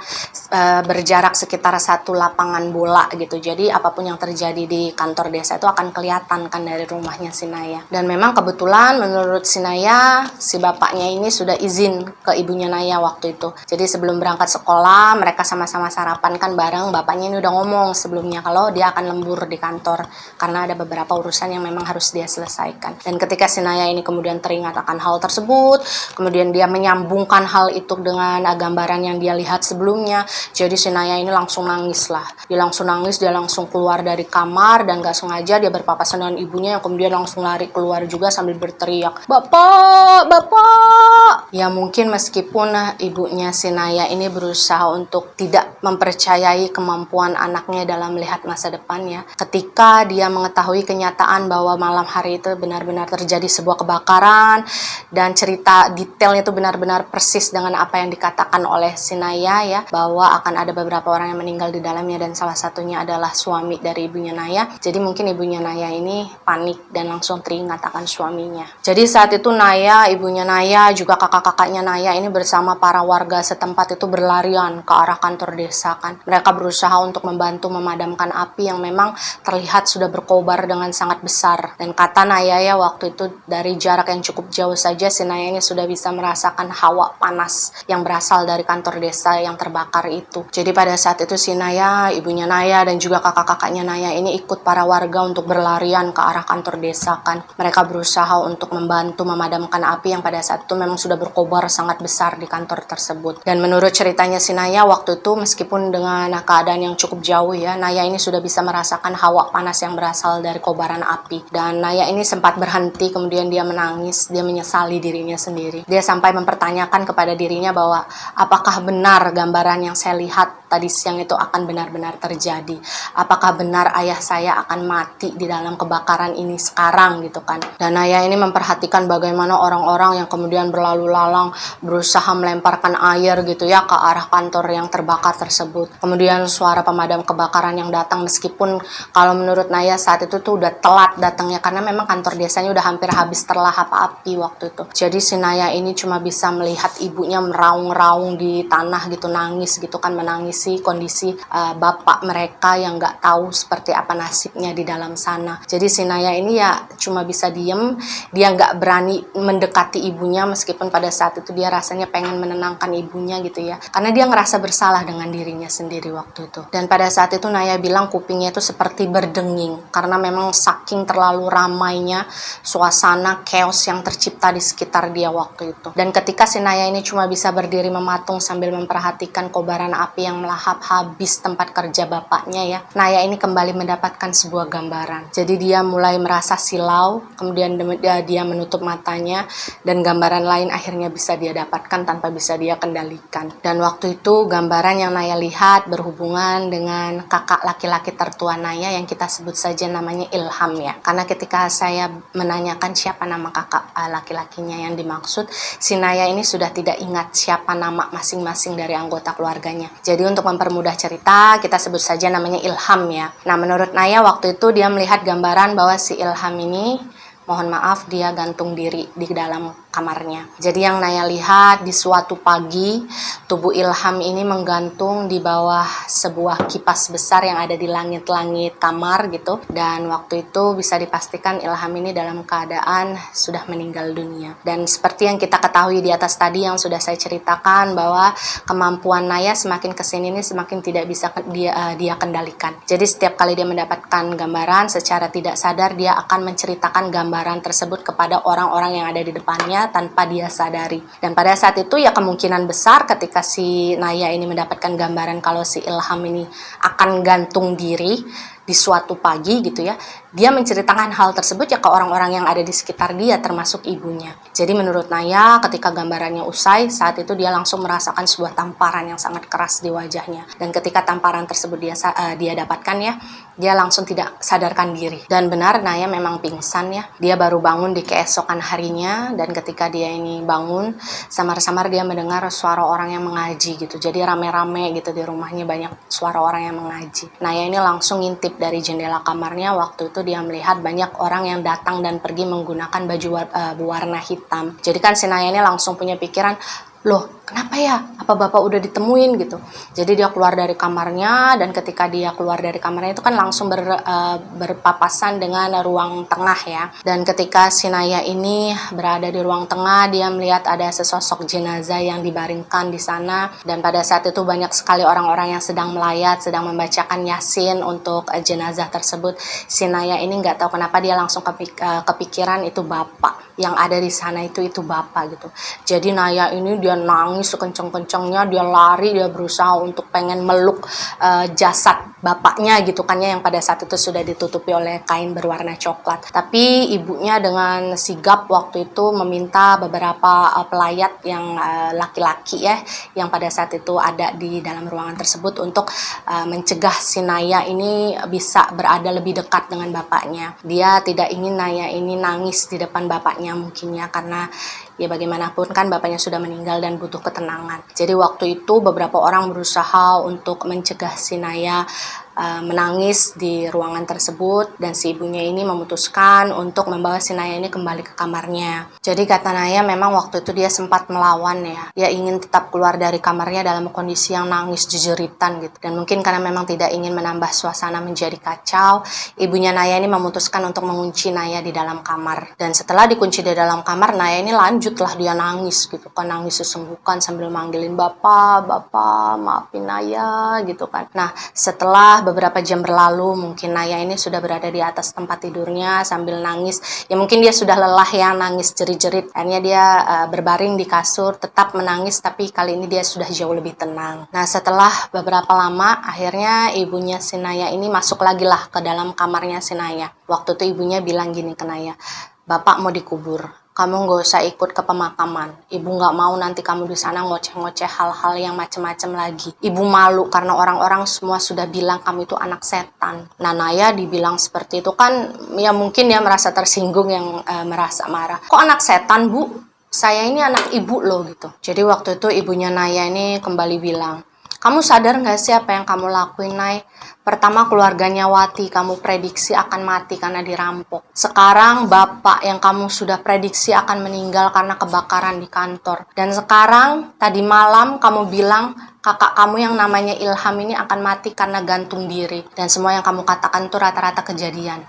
berjarak sekitar satu lapangan bola gitu. Jadi apapun yang terjadi di kantor desa itu akan kelihatan kan dari rumahnya si Naya. Dan memang kebetulan menurut si Naya, si bapaknya ini sudah izin ke ibunya Naya waktu itu. Jadi sebelum berangkat sekolah, mereka sama-sama sarapan kan bareng. Bapaknya ini udah ngomong sebelumnya kalau dia akan lembur di kantor karena ada beberapa urusan yang memang harus dia selesaikan. Dan ketika si Naya ini kemudian teringat akan hal tersebut, kemudian dia menyambungkan hal itu dengan gambaran yang dia lihat sebelumnya. Jadi si Naya ini langsung nangis lah. Dia langsung nangis, dia langsung keluar dari kamar dan gak sengaja dia berpapasan dengan ibunya yang kemudian langsung lari keluar juga sambil berteriak, Bapak, Bapak. Ya mungkin meskipun ibunya si Naya ini berusaha untuk tidak mempercayai kemampuan anaknya dalam melihat masa depan ya. Ketika dia mengetahui kenyataan bahwa malam hari itu benar-benar terjadi sebuah kebakaran dan cerita detailnya itu benar-benar persis dengan apa yang dikatakan oleh si Naya ya, bahwa akan ada beberapa orang yang meninggal di dalamnya dan salah satunya adalah suami dari ibunya Naya. Jadi mungkin ibunya Naya ini panik dan langsung teringat akan suaminya. Jadi saat itu Naya, ibunya Naya, juga kakak-kakaknya Naya ini bersama para warga setempat itu berlarian ke arah kantor desa kan. Mereka berusaha untuk membantu memadamkan api yang memang terlihat sudah berkobar dengan sangat besar. Dan kata Naya ya waktu itu dari jarak yang cukup jauh saja si Naya ini sudah bisa merasakan hawa panas yang berasal dari kantor desa yang terbakar itu. Jadi pada saat itu si Naya, ibunya Naya dan juga kakak-kakaknya Naya ini ikut para warga untuk berlarian ke arah kantor desa kan. Mereka berusaha untuk membantu memadamkan api yang pada saat itu memang sudah berkobar sangat besar di kantor tersebut. Dan menurut ceritanya si Naya waktu itu meskipun dengan keadaan yang cukup jauh ya, Naya ini sudah bisa merasakan hawa panas yang berasal dari kobaran api. Dan Naya ini sempat berhenti, kemudian dia menangis, dia menyesali dirinya sendiri. Dia sampai mempertanyakan kepada dirinya bahwa apakah benar gambaran yang saya lihat tadi siang itu akan benar-benar terjadi? Apakah benar ayah saya akan mati di dalam kebakaran ini sekarang gitu kan? Dan Naya ini memperhatikan bagaimana orang-orang yang kemudian berlalu lalang berusaha melemparkan air gitu ya ke arah kantor yang terbakar tersebut. Kemudian suara pemadam kebakaran yang datang meskipun kalau menurut Naya saat itu tuh udah telat datangnya karena memang kantor desanya udah hampir habis terlahap api waktu itu. Jadi si Naya ini cuma bisa melihat ibunya meraung-raung di tanah gitu, nangis gitu kan, menangisi kondisi bapak mereka yang nggak tahu seperti apa nasibnya di dalam sana. Jadi si Naya ini ya cuma bisa diem, dia nggak berani mendekati ibunya meskipun pada saat itu dia rasanya pengen menenangkan ibunya gitu ya, karena dia ngerasa bersalah dengan dirinya sendiri waktu itu. Dan pada saat itu Naya bilang kupingnya itu seperti berdenging karena memang saking terlalu ramainya suasana chaos yang tercipta di sekitar dia waktu itu. Dan ketika si Naya ini cuma bisa berdiri mematung sambil memperhatikan kobaran api yang melahap habis tempat kerja bapaknya ya, Naya ini kembali mendapatkan sebuah gambaran. Jadi dia mulai merasa silau, kemudian dia menutup matanya, dan gambaran lain akhirnya bisa dia dapatkan tanpa bisa dia kendalikan. Dan waktu itu gambaran yang Naya lihat berhubungan dengan kakak laki-laki tertua Naya yang kita sebut saja namanya Ilham ya. Karena ketika saya menanyakan siapa nama kakak laki-lakinya yang dimaksud, si Naya ini sudah tidak ingat siapa nama masing-masing dari anggota keluarganya. Jadi untuk mempermudah cerita, kita sebut saja namanya Ilham ya. Nah, menurut Naya waktu itu dia melihat gambaran bahwa si Ilham ini, mohon maaf, dia gantung diri di dalam kamarnya. Jadi yang Naya lihat di suatu pagi, tubuh Ilham ini menggantung di bawah sebuah kipas besar yang ada di langit-langit kamar gitu. Dan waktu itu bisa dipastikan Ilham ini dalam keadaan sudah meninggal dunia. Dan seperti yang kita ketahui di atas tadi yang sudah saya ceritakan, bahwa kemampuan Naya semakin kesini ini semakin tidak bisa dia kendalikan. Jadi setiap kali dia mendapatkan gambaran, secara tidak sadar dia akan menceritakan gambaran tersebut kepada orang-orang yang ada di depannya tanpa dia sadari. Dan pada saat itu ya kemungkinan besar ketika si Naya ini mendapatkan gambaran kalau si Ilham ini akan gantung diri di suatu pagi gitu ya, dia menceritakan hal tersebut ya ke orang-orang yang ada di sekitar dia, termasuk ibunya. Jadi menurut Naya ketika gambarannya usai, saat itu dia langsung merasakan sebuah tamparan yang sangat keras di wajahnya. Dan ketika tamparan tersebut dia dapatkan ya, dia langsung tidak sadarkan diri. Dan benar Naya memang pingsan ya. Dia baru bangun di keesokan harinya, dan ketika dia ini bangun, samar-samar dia mendengar suara orang yang mengaji gitu. Jadi rame-rame gitu di rumahnya, banyak suara orang yang mengaji. Naya ini langsung ngintip dari jendela kamarnya. Waktu itu dia melihat banyak orang yang datang dan pergi menggunakan baju berwarna hitam. Jadi kan si Naya ini langsung punya pikiran, loh kenapa ya? Apa bapak udah ditemuin gitu? Jadi dia keluar dari kamarnya, dan ketika dia keluar dari kamarnya itu kan langsung berpapasan dengan ruang tengah ya. Dan ketika si Naya ini berada di ruang tengah, dia melihat ada sesosok jenazah yang dibaringkan di sana. Dan pada saat itu banyak sekali orang-orang yang sedang melayat, sedang membacakan Yasin untuk jenazah tersebut. Si Naya ini nggak tahu kenapa dia langsung kepikiran itu bapak yang ada di sana, itu bapak gitu. Jadi Naya ini dia nangis sekencang-kencangnya, dia lari, dia berusaha untuk pengen meluk jasad bapaknya gitu kan ya, yang pada saat itu sudah ditutupi oleh kain berwarna coklat. Tapi ibunya dengan sigap waktu itu meminta beberapa pelayat yang laki-laki ya, yang pada saat itu ada di dalam ruangan tersebut untuk mencegah si Naya ini bisa berada lebih dekat dengan bapaknya. Dia tidak ingin Naya ini nangis di depan bapaknya mungkin ya, karena ya bagaimanapun kan bapaknya sudah meninggal dan butuh ketenangan. Jadi waktu itu beberapa orang berusaha untuk mencegah si Naya menangis di ruangan tersebut, dan si ibunya ini memutuskan untuk membawa si Naya ini kembali ke kamarnya. Jadi kata Naya memang waktu itu dia sempat melawan ya. Dia ingin tetap keluar dari kamarnya dalam kondisi yang nangis jejeritan gitu. Dan mungkin karena memang tidak ingin menambah suasana menjadi kacau, ibunya Naya ini memutuskan untuk mengunci Naya di dalam kamar. Dan setelah dikunci di dalam kamar, Naya ini lanjutlah dia nangis gitu kan, nangis sesenggukan sambil manggilin bapak, maafin Naya gitu kan. Nah, setelah beberapa jam berlalu, mungkin Naya ini sudah berada di atas tempat tidurnya sambil nangis. Ya mungkin dia sudah lelah ya, nangis jerit-jerit. Akhirnya dia berbaring di kasur, tetap menangis, tapi kali ini dia sudah jauh lebih tenang. Nah, setelah beberapa lama, akhirnya ibunya si Naya ini masuk lagi lah ke dalam kamarnya si Naya. Waktu itu ibunya bilang gini ke Naya, bapak mau dikubur, kamu nggak usah ikut ke pemakaman. Ibu nggak mau nanti kamu di sana ngoceh-ngoceh hal-hal yang macem-macem lagi. Ibu malu karena orang-orang semua sudah bilang kamu itu anak setan. Nah, Naya dibilang seperti itu kan, ya mungkin dia merasa tersinggung, yang merasa marah. Kok anak setan, Bu? Saya ini anak ibu loh gitu. Jadi waktu itu ibunya Naya ini kembali bilang, kamu sadar nggak sih apa yang kamu lakuin, Nay? Pertama keluarganya Wati kamu prediksi akan mati karena dirampok. Sekarang bapak yang kamu sudah prediksi akan meninggal karena kebakaran di kantor. Dan sekarang tadi malam kamu bilang kakak kamu yang namanya Ilham ini akan mati karena gantung diri. Dan semua yang kamu katakan itu rata-rata kejadian.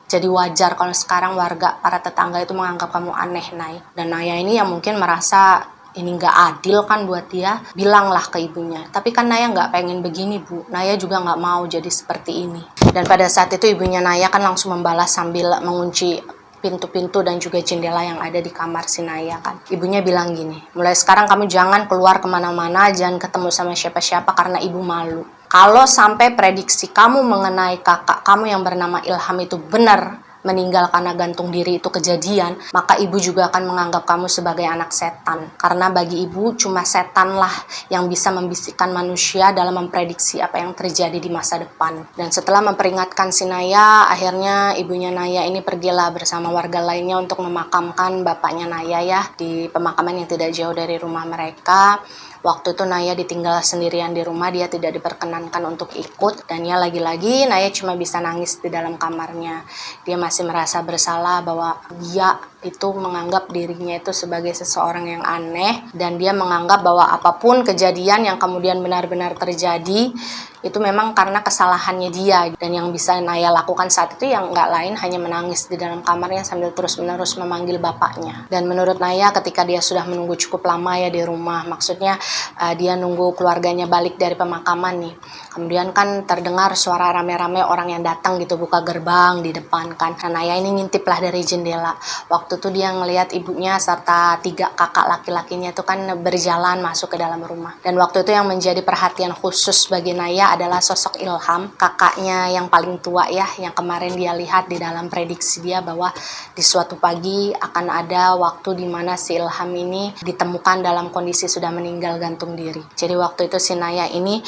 Jadi wajar kalau sekarang warga, para tetangga itu menganggap kamu aneh, Nay. Dan Naya ini yang mungkin merasa ini nggak adil kan buat dia, bilanglah ke ibunya. Tapi kan Naya nggak pengen begini, Bu. Naya juga nggak mau jadi seperti ini. Dan pada saat itu ibunya Naya kan langsung membalas sambil mengunci pintu-pintu dan juga jendela yang ada di kamar si Naya kan. Ibunya bilang gini, mulai sekarang kamu jangan keluar kemana-mana, jangan ketemu sama siapa-siapa karena ibu malu. Kalau sampai prediksi kamu mengenai kakak kamu yang bernama Ilham itu benar, meninggal karena gantung diri itu kejadian, maka ibu juga akan menganggap kamu sebagai anak setan. Karena bagi ibu cuma setanlah yang bisa membisikkan manusia dalam memprediksi apa yang terjadi di masa depan. Dan setelah memperingatkan si Naya, akhirnya ibunya Naya ini pergilah bersama warga lainnya untuk memakamkan bapaknya Naya ya di pemakaman yang tidak jauh dari rumah mereka. Waktu itu Naya ditinggal sendirian di rumah, dia tidak diperkenankan untuk ikut, dan ya lagi-lagi Naya cuma bisa nangis di dalam kamarnya. Dia masih merasa bersalah bahwa dia itu menganggap dirinya itu sebagai seseorang yang aneh, dan dia menganggap bahwa apapun kejadian yang kemudian benar-benar terjadi itu memang karena kesalahannya dia, dan yang bisa Naya lakukan saat itu yang nggak lain hanya menangis di dalam kamarnya sambil terus-menerus memanggil bapaknya. Dan menurut Naya ketika dia sudah menunggu cukup lama ya di rumah, maksudnya dia nunggu keluarganya balik dari pemakaman nih, kemudian kan terdengar suara rame-rame orang yang datang gitu, buka gerbang di depan kan. Nah, Naya ini ngintip lah dari jendela. Waktu itu dia ngelihat ibunya serta 3 kakak laki-lakinya itu kan berjalan masuk ke dalam rumah. Dan waktu itu yang menjadi perhatian khusus bagi Naya adalah sosok Ilham, kakaknya yang paling tua ya, yang kemarin dia lihat di dalam prediksi dia bahwa di suatu pagi akan ada waktu di mana si Ilham ini ditemukan dalam kondisi sudah meninggal gantung diri. Jadi waktu itu si Naya ini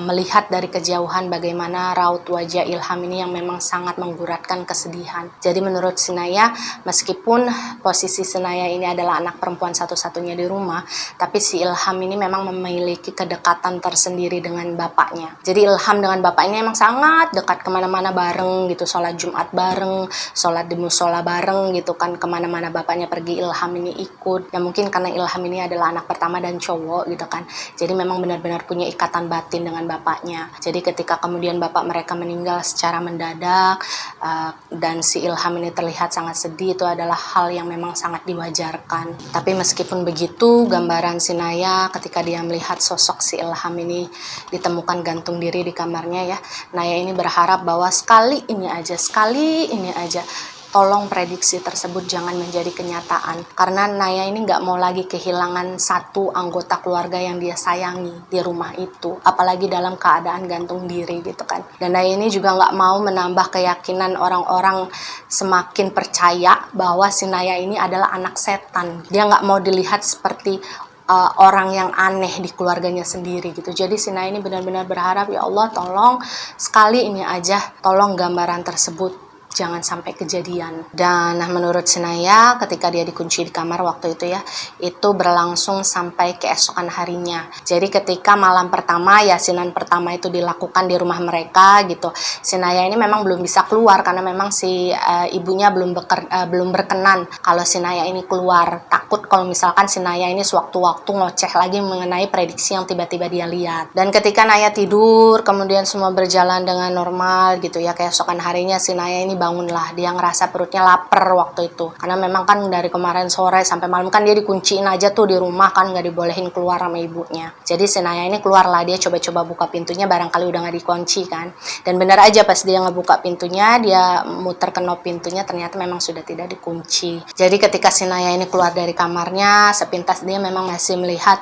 melihat dari kejauhan bagaimana raut wajah Ilham ini yang memang sangat mengguratkan kesedihan. Jadi menurut si Naya, meskipun posisi si Naya ini adalah anak perempuan satu-satunya di rumah, tapi si Ilham ini memang memiliki kedekatan tersendiri dengan bapaknya. Jadi Ilham dengan bapak ini emang sangat dekat, kemana-mana bareng gitu, sholat Jumat bareng, sholat di musola bareng gitu kan, kemana-mana bapaknya pergi Ilham ini ikut. Ya mungkin karena Ilham ini adalah anak pertama dan cowok gitu kan, jadi memang benar-benar punya ikatan batin dengan bapaknya. Jadi ketika kemudian bapak mereka meninggal secara mendadak dan si Ilham ini terlihat sangat sedih, itu adalah hal yang memang sangat diwajarkan. Tapi meskipun begitu, gambaran si Naya ketika dia melihat sosok si Ilham ini ditemukan gantung diri di kamarnya ya, Naya ini berharap bahwa sekali ini aja tolong prediksi tersebut jangan menjadi kenyataan, karena Naya ini nggak mau lagi kehilangan satu anggota keluarga yang dia sayangi di rumah itu, apalagi dalam keadaan gantung diri gitu kan. Dan Naya ini juga nggak mau menambah keyakinan orang-orang semakin percaya bahwa si Naya ini adalah anak setan. Dia nggak mau dilihat seperti orang yang aneh di keluarganya sendiri gitu. Jadi si Naya ini benar-benar berharap, ya Allah tolong sekali ini aja, tolong gambaran tersebut jangan sampai kejadian. Dan menurut Naya ketika dia dikunci di kamar waktu itu ya, itu berlangsung sampai keesokan harinya. Jadi ketika malam pertama, yasinan pertama itu dilakukan di rumah mereka gitu, Naya ini memang belum bisa keluar karena memang si ibunya belum berkenan kalau Naya ini keluar. Takut kalau misalkan Naya ini sewaktu-waktu ngoceh lagi mengenai prediksi yang tiba-tiba dia lihat. Dan ketika Naya tidur, kemudian semua berjalan dengan normal gitu ya, keesokan harinya Naya ini bangunlah. Dia ngerasa perutnya lapar waktu itu, karena memang kan dari kemarin sore sampai malam kan dia dikunciin aja tuh di rumah kan, nggak dibolehin keluar sama ibunya. Jadi Naya ini keluarlah, dia coba-coba buka pintunya, barangkali udah nggak dikunci kan. Dan benar aja pas dia ngebuka pintunya, dia muter ke knob pintunya, ternyata memang sudah tidak dikunci. Jadi ketika Naya ini keluar dari kamarnya, sepintas dia memang masih melihat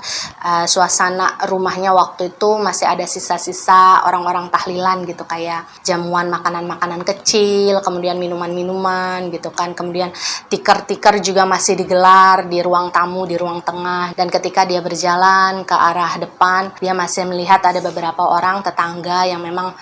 suasana rumahnya waktu itu masih ada sisa-sisa orang-orang tahlilan gitu, kayak jamuan makanan-makanan kecil, kemudian minuman-minuman gitu kan, kemudian tikar-tikar juga masih digelar di ruang tamu, di ruang tengah. Dan ketika dia berjalan ke arah depan, dia masih melihat ada beberapa orang tetangga yang memang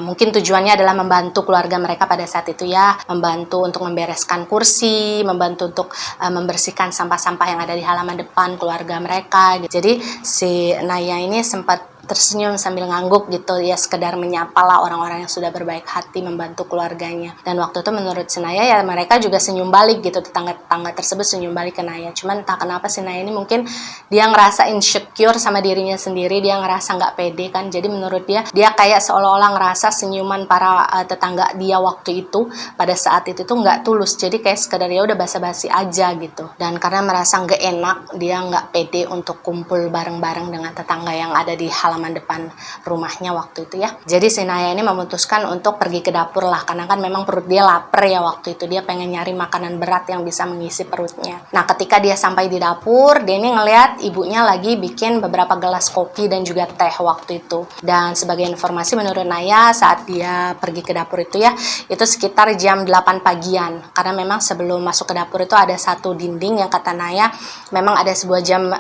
mungkin tujuannya adalah membantu keluarga mereka pada saat itu ya, membantu untuk membereskan kursi, membantu untuk membersihkan sampah-sampah yang ada di halaman depan keluarga mereka gitu. Jadi si Naya ini sempat tersenyum sambil ngangguk gitu ya, sekedar menyapa lah orang-orang yang sudah berbaik hati membantu keluarganya. Dan waktu itu menurut Naya ya mereka juga senyum balik gitu, tetangga-tetangga tersebut senyum balik ke Naya. Cuman entah kenapa Naya ini mungkin dia ngerasa insecure sama dirinya sendiri, dia ngerasa nggak pede kan. Jadi menurut dia kayak seolah-olah ngerasa senyuman para tetangga dia waktu itu pada saat itu tuh nggak tulus, jadi kayak sekedar ya udah basa-basi aja gitu. Dan karena merasa nggak enak, dia nggak pede untuk kumpul bareng-bareng dengan tetangga yang ada di halaman halaman depan rumahnya waktu itu ya. Jadi si Naya ini memutuskan untuk pergi ke dapur lah, karena kan memang perut dia lapar ya waktu itu. Dia pengen nyari makanan berat yang bisa mengisi perutnya. Nah, ketika dia sampai di dapur, dia ini ngeliat ibunya lagi bikin beberapa gelas kopi dan juga teh waktu itu. Dan sebagai informasi menurut Naya, saat dia pergi ke dapur itu ya, itu sekitar jam 8 pagian. Karena memang sebelum masuk ke dapur itu ada satu dinding yang kata Naya memang ada sebuah jam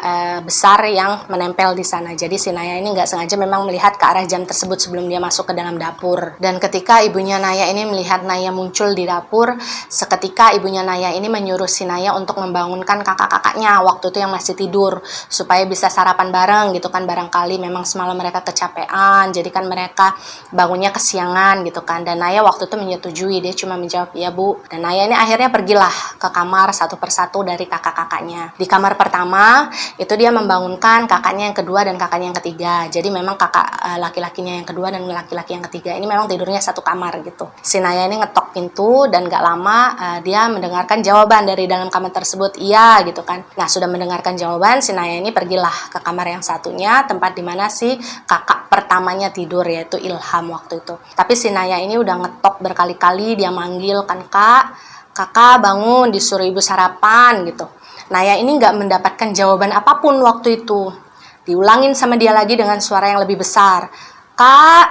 besar yang menempel di sana. Jadi si Naya ini nggak sengaja memang melihat ke arah jam tersebut sebelum dia masuk ke dalam dapur. Dan ketika ibunya Naya ini melihat Naya muncul di dapur, seketika ibunya Naya ini menyuruh si Naya untuk membangunkan kakak-kakaknya waktu itu yang masih tidur, supaya bisa sarapan bareng gitu kan. Barangkali memang semalam mereka kecapean, jadi kan mereka bangunnya kesiangan gitu kan. Dan Naya waktu itu menyetujui, dia cuma menjawab, "Ya Bu." Dan Naya ini akhirnya pergilah ke kamar satu persatu dari kakak-kakaknya. Di kamar pertama itu dia membangunkan kakaknya yang kedua dan kakaknya yang ketiga. Jadi memang kakak laki-lakinya yang kedua dan laki-laki yang ketiga ini memang tidurnya satu kamar gitu. Si Naya ini ngetok pintu dan gak lama dia mendengarkan jawaban dari dalam kamar tersebut, iya gitu kan. Nah, sudah mendengarkan jawaban, si Naya ini pergilah ke kamar yang satunya, tempat dimana si kakak pertamanya tidur, yaitu Ilham waktu itu. Tapi si Naya ini udah ngetok berkali-kali, dia manggil kan, kakak bangun, disuruh ibu sarapan gitu. Naya ini nggak mendapatkan jawaban apapun waktu itu. Diulangin sama dia lagi dengan suara yang lebih besar. "Kak,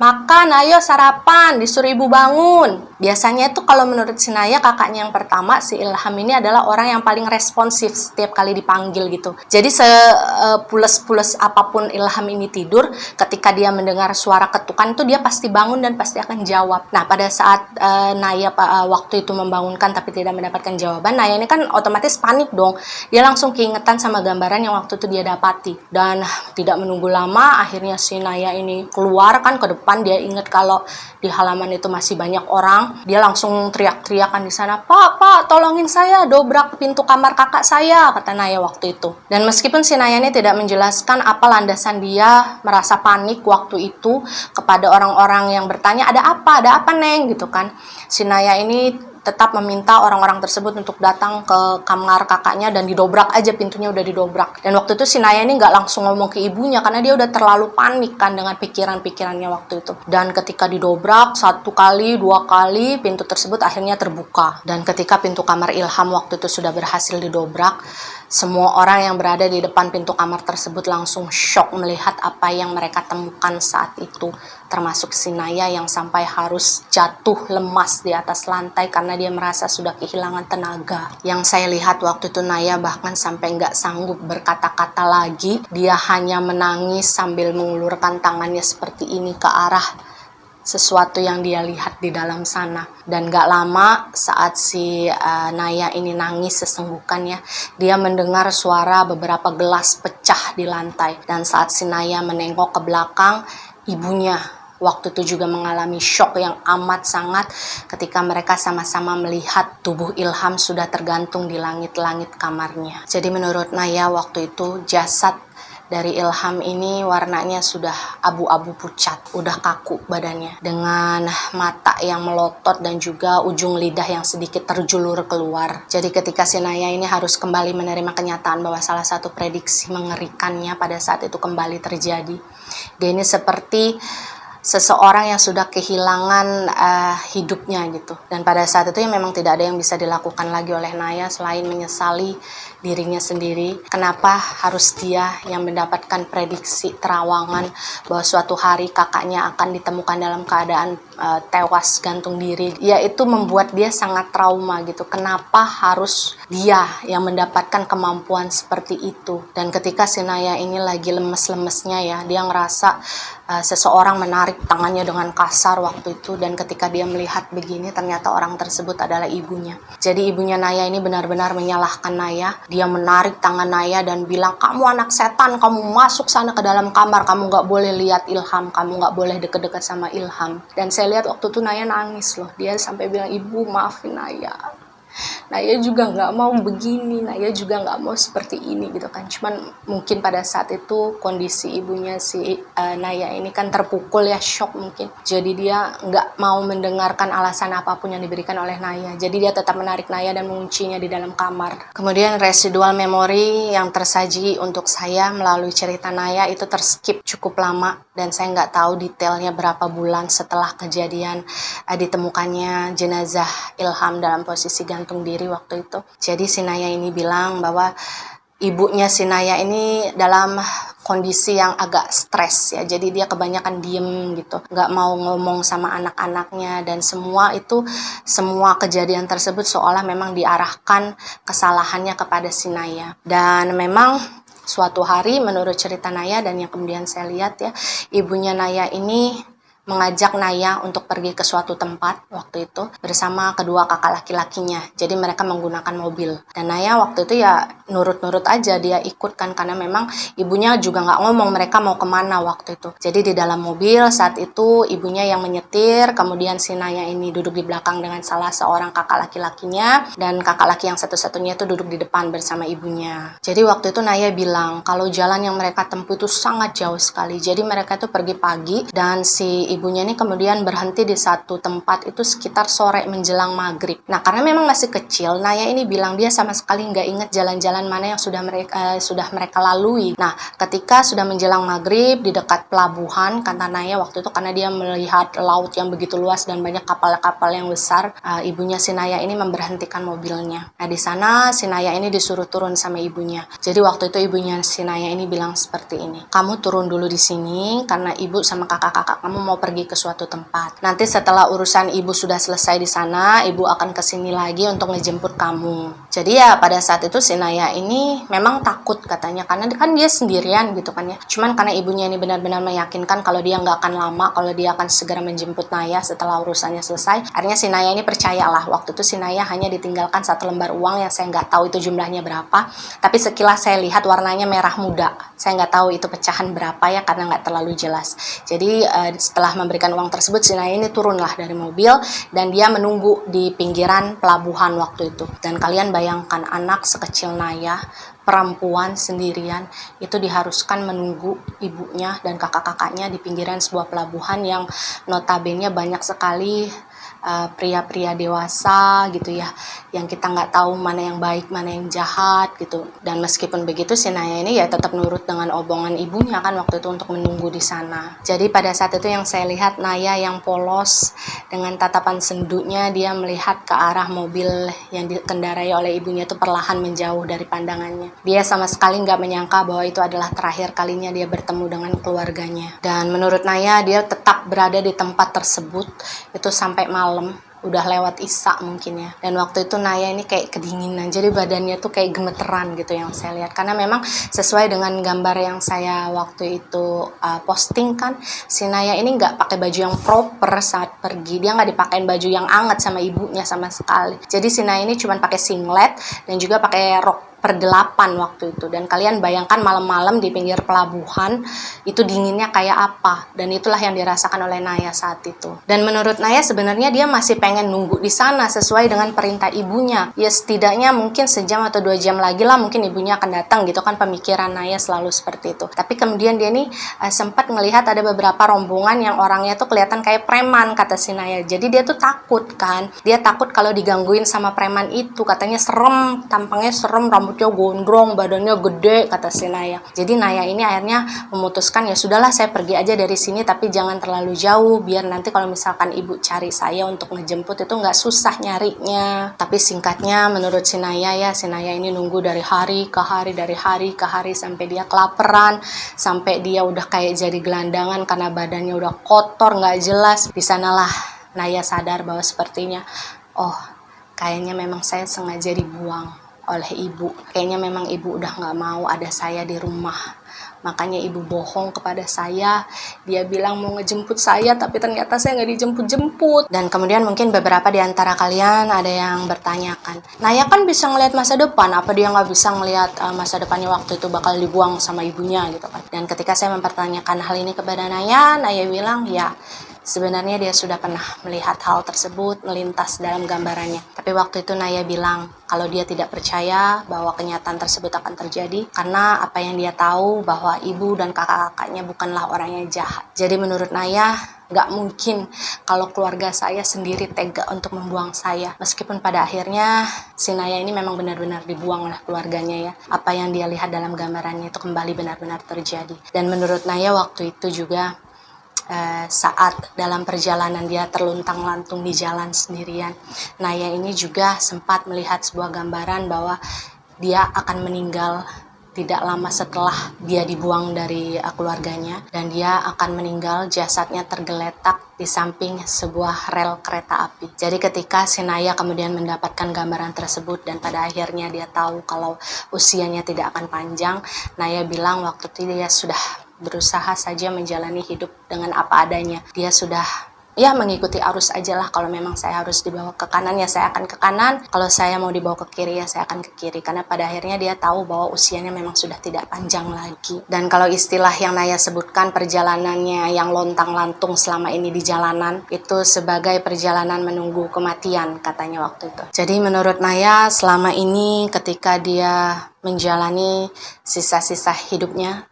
makan, ayo sarapan, disuruh ibu bangun." Biasanya itu kalau menurut si Naya, kakaknya yang pertama, si Ilham ini adalah orang yang paling responsif setiap kali dipanggil gitu. Jadi sepules-pules apapun Ilham ini tidur, ketika dia mendengar suara ketukan itu dia pasti bangun dan pasti akan jawab. Nah, pada saat Naya waktu itu membangunkan tapi tidak mendapatkan jawaban, Naya ini kan otomatis panik dong. Dia langsung keingetan sama gambaran yang waktu itu dia dapati. Dan tidak menunggu lama, akhirnya si Naya ini keluar kan ke depan. Dia ingat kalau di halaman itu masih banyak orang. Dia langsung teriak-teriakan di sana, Pak, tolongin saya, dobrak pintu kamar kakak saya," kata Naya waktu itu. Dan meskipun si Naya ini tidak menjelaskan apa landasan dia merasa panik waktu itu kepada orang-orang yang bertanya, ada apa Neng gitu kan. Si Naya ini tetap meminta orang-orang tersebut untuk datang ke kamar kakaknya dan didobrak aja, pintunya udah didobrak. Dan waktu itu si Naya ini nggak langsung ngomong ke ibunya karena dia udah terlalu panik kan dengan pikiran-pikirannya waktu itu. Dan ketika didobrak 1 kali, 2 kali, pintu tersebut akhirnya terbuka. Dan ketika pintu kamar Ilham waktu itu sudah berhasil didobrak, semua orang yang berada di depan pintu kamar tersebut langsung shock melihat apa yang mereka temukan saat itu. Termasuk si Naya yang sampai harus jatuh lemas di atas lantai karena dia merasa sudah kehilangan tenaga. Yang saya lihat waktu itu Naya bahkan sampai nggak sanggup berkata-kata lagi. Dia hanya menangis sambil mengulurkan tangannya seperti ini ke arah sesuatu yang dia lihat di dalam sana. Dan gak lama saat si Naya ini nangis sesenggukannya, dia mendengar suara beberapa gelas pecah di lantai. Dan saat si Naya menengok ke belakang, ibunya waktu itu juga mengalami shock yang amat sangat ketika mereka sama-sama melihat tubuh Ilham sudah tergantung di langit-langit kamarnya. Jadi menurut Naya waktu itu jasad dari Ilham ini warnanya sudah abu-abu pucat, udah kaku badannya, dengan mata yang melotot dan juga ujung lidah yang sedikit terjulur keluar. Jadi ketika si Naya ini harus kembali menerima kenyataan bahwa salah satu prediksi mengerikannya pada saat itu kembali terjadi. Dia ini seperti seseorang yang sudah kehilangan hidupnya gitu. Dan pada saat itu memang tidak ada yang bisa dilakukan lagi oleh Naya selain menyesali dirinya sendiri. Kenapa harus dia yang mendapatkan prediksi terawangan bahwa suatu hari kakaknya akan ditemukan dalam keadaan tewas gantung diri. Ya, itu membuat dia sangat trauma gitu. Kenapa harus dia yang mendapatkan kemampuan seperti itu? Dan ketika si Naya ini lagi lemes-lemesnya ya, dia ngerasa seseorang menarik tangannya dengan kasar waktu itu. Dan ketika dia melihat begini, ternyata orang tersebut adalah ibunya. Jadi ibunya Naya ini benar-benar menyalahkan Naya. Dia menarik tangan Naya dan bilang, "Kamu anak setan, kamu masuk sana ke dalam kamar, kamu gak boleh lihat Ilham, kamu gak boleh deket-deket sama Ilham." Dan saya lihat waktu itu Naya nangis loh. Dia sampai bilang, "Ibu, maafin Naya. Naya juga nggak mau begini, Naya juga nggak mau seperti ini gitu kan. Cuman mungkin pada saat itu kondisi ibunya si Naya ini kan terpukul ya, shock mungkin. Jadi dia nggak mau mendengarkan alasan apapun yang diberikan oleh Naya. Jadi dia tetap menarik Naya dan menguncinya di dalam kamar. Kemudian residual memori yang tersaji untuk saya melalui cerita Naya itu terskip cukup lama, dan saya nggak tahu detailnya berapa bulan setelah kejadian ditemukannya jenazah Ilham dalam posisi gantung diri waktu itu. Jadi si Naya ini bilang bahwa ibunya si Naya ini dalam kondisi yang agak stres ya, jadi dia kebanyakan diem gitu, nggak mau ngomong sama anak-anaknya, dan semua kejadian tersebut seolah memang diarahkan kesalahannya kepada si Naya. Dan memang suatu hari menurut cerita Naya dan yang kemudian saya lihat ya, ibunya Naya ini mengajak Naya untuk pergi ke suatu tempat waktu itu bersama kedua kakak laki-lakinya. Jadi mereka menggunakan mobil. Dan Naya waktu itu ya nurut-nurut aja, dia ikut kan, karena memang ibunya juga nggak ngomong mereka mau kemana waktu itu. Jadi di dalam mobil saat itu ibunya yang menyetir, kemudian si Naya ini duduk di belakang dengan salah seorang kakak laki-lakinya, dan kakak laki yang satu-satunya itu duduk di depan bersama ibunya. Jadi waktu itu Naya bilang kalau jalan yang mereka tempuh itu sangat jauh sekali. Jadi mereka itu pergi pagi, dan si ibunya ini kemudian berhenti di satu tempat itu sekitar sore menjelang maghrib. Nah, karena memang masih kecil, Naya ini bilang dia sama sekali nggak ingat jalan-jalan mana yang sudah mereka lalui. Nah, ketika sudah menjelang maghrib di dekat pelabuhan, kata Naya waktu itu, karena dia melihat laut yang begitu luas dan banyak kapal-kapal yang besar, ibunya si Naya ini memberhentikan mobilnya. Nah, di sana si Naya ini disuruh turun sama ibunya. Jadi waktu itu ibunya si Naya ini bilang seperti ini, kamu turun dulu di sini karena ibu sama kakak-kakak kamu mau pergi ke suatu tempat. Nanti setelah urusan ibu sudah selesai di sana, ibu akan kesini lagi untuk ngejemput kamu. Jadi ya pada saat itu si Naya ini memang takut katanya, karena kan dia sendirian gitu kan ya. Cuman karena ibunya ini benar-benar meyakinkan kalau dia nggak akan lama, kalau dia akan segera menjemput Naya setelah urusannya selesai. Akhirnya si Naya ini percayalah. Waktu itu si Naya hanya ditinggalkan 1 lembar uang yang saya nggak tahu itu jumlahnya berapa. Tapi sekilas saya lihat warnanya merah muda. Saya nggak tahu itu pecahan berapa ya, karena nggak terlalu jelas. Jadi setelah memberikan uang tersebut, si Naya ini turunlah dari mobil dan dia menunggu di pinggiran pelabuhan waktu itu. Dan kalian bayangkan anak sekecil Naya, perempuan sendirian, itu diharuskan menunggu ibunya dan kakak-kakaknya di pinggiran sebuah pelabuhan yang notabene banyak sekali pria-pria dewasa gitu ya, yang kita nggak tahu mana yang baik mana yang jahat gitu. Dan meskipun begitu si Naya ini ya tetap nurut dengan omongan ibunya kan waktu itu untuk menunggu di sana. Jadi pada saat itu yang saya lihat Naya yang polos dengan tatapan sendunya, dia melihat ke arah mobil yang dikendarai oleh ibunya itu perlahan menjauh dari pandangannya. Dia sama sekali nggak menyangka bahwa itu adalah terakhir kalinya dia bertemu dengan keluarganya. Dan menurut Naya dia tetap berada di tempat tersebut itu sampai malam, udah lewat isya mungkin ya. Dan waktu itu Naya ini kayak kedinginan, jadi badannya tuh kayak gemeteran gitu yang saya lihat. Karena memang sesuai dengan gambar yang saya waktu itu posting kan, si Naya ini nggak pakai baju yang proper saat pergi. Dia nggak dipakein baju yang anget sama ibunya sama sekali. Jadi si Naya ini cuma pakai singlet dan juga pakai rok per 8 waktu itu. Dan kalian bayangkan malam-malam di pinggir pelabuhan itu dinginnya kayak apa, dan itulah yang dirasakan oleh Naya saat itu. Dan menurut Naya sebenarnya dia masih pengen nunggu di sana sesuai dengan perintah ibunya. Ya setidaknya mungkin sejam atau 2 jam lagi lah mungkin ibunya akan datang gitu kan, pemikiran Naya selalu seperti itu. Tapi kemudian dia nih sempat ngelihat ada beberapa rombongan yang orangnya tuh kelihatan kayak preman kata si Naya. Jadi dia tuh takut kan, dia takut kalau digangguin sama preman itu, katanya serem, tampangnya serem, rambutnya gondrong, badannya gede kata si Naya. Jadi Naya ini akhirnya memutuskan ya sudahlah saya pergi aja dari sini, tapi jangan terlalu jauh biar nanti kalau misalkan ibu cari saya untuk ngejemput itu nggak susah nyarinya. Tapi singkatnya menurut si Naya ya, si Naya ini nunggu dari hari ke hari, dari hari ke hari sampai dia kelaparan, sampai dia udah kayak jadi gelandangan karena badannya udah kotor nggak jelas. Di sanalah Naya sadar bahwa sepertinya oh kayaknya memang saya sengaja dibuang oleh ibu. Kayaknya memang ibu udah nggak mau ada saya di rumah. Makanya ibu bohong kepada saya. Dia bilang mau ngejemput saya, tapi ternyata saya nggak dijemput-jemput. Dan kemudian mungkin beberapa di antara kalian ada yang bertanyakan, Naya kan bisa ngelihat masa depan, apa dia nggak bisa ngelihat masa depannya waktu itu bakal dibuang sama ibunya gitu kan. Dan ketika saya mempertanyakan hal ini kepada Naya, Naya bilang ya Sebenarnya dia sudah pernah melihat hal tersebut melintas dalam gambarannya. Tapi waktu itu Naya bilang kalau dia tidak percaya bahwa kenyataan tersebut akan terjadi karena apa yang dia tahu bahwa ibu dan kakak-kakaknya bukanlah orang yang jahat. Jadi menurut Naya, gak mungkin kalau keluarga saya sendiri tega untuk membuang saya. Meskipun pada akhirnya si Naya ini memang benar-benar dibuang oleh keluarganya ya. Apa yang dia lihat dalam gambarannya itu kembali benar-benar terjadi. Dan menurut Naya waktu itu juga saat dalam perjalanan dia terluntang-lantung di jalan sendirian, Naya ini juga sempat melihat sebuah gambaran bahwa dia akan meninggal tidak lama setelah dia dibuang dari keluarganya, dan dia akan meninggal, jasadnya tergeletak di samping sebuah rel kereta api. Jadi ketika si Naya kemudian mendapatkan gambaran tersebut dan pada akhirnya dia tahu kalau usianya tidak akan panjang, Naya bilang waktu itu dia sudah berusaha saja menjalani hidup dengan apa adanya. Dia sudah mengikuti arus aja lah. Kalau memang saya harus dibawa ke kanan ya saya akan ke kanan, kalau saya mau dibawa ke kiri ya saya akan ke kiri, karena pada akhirnya dia tahu bahwa usianya memang sudah tidak panjang lagi. Dan kalau istilah yang Naya sebutkan, perjalanannya yang lontang-lantung selama ini di jalanan itu sebagai perjalanan menunggu kematian katanya waktu itu. Jadi menurut Naya selama ini ketika dia menjalani sisa-sisa hidupnya,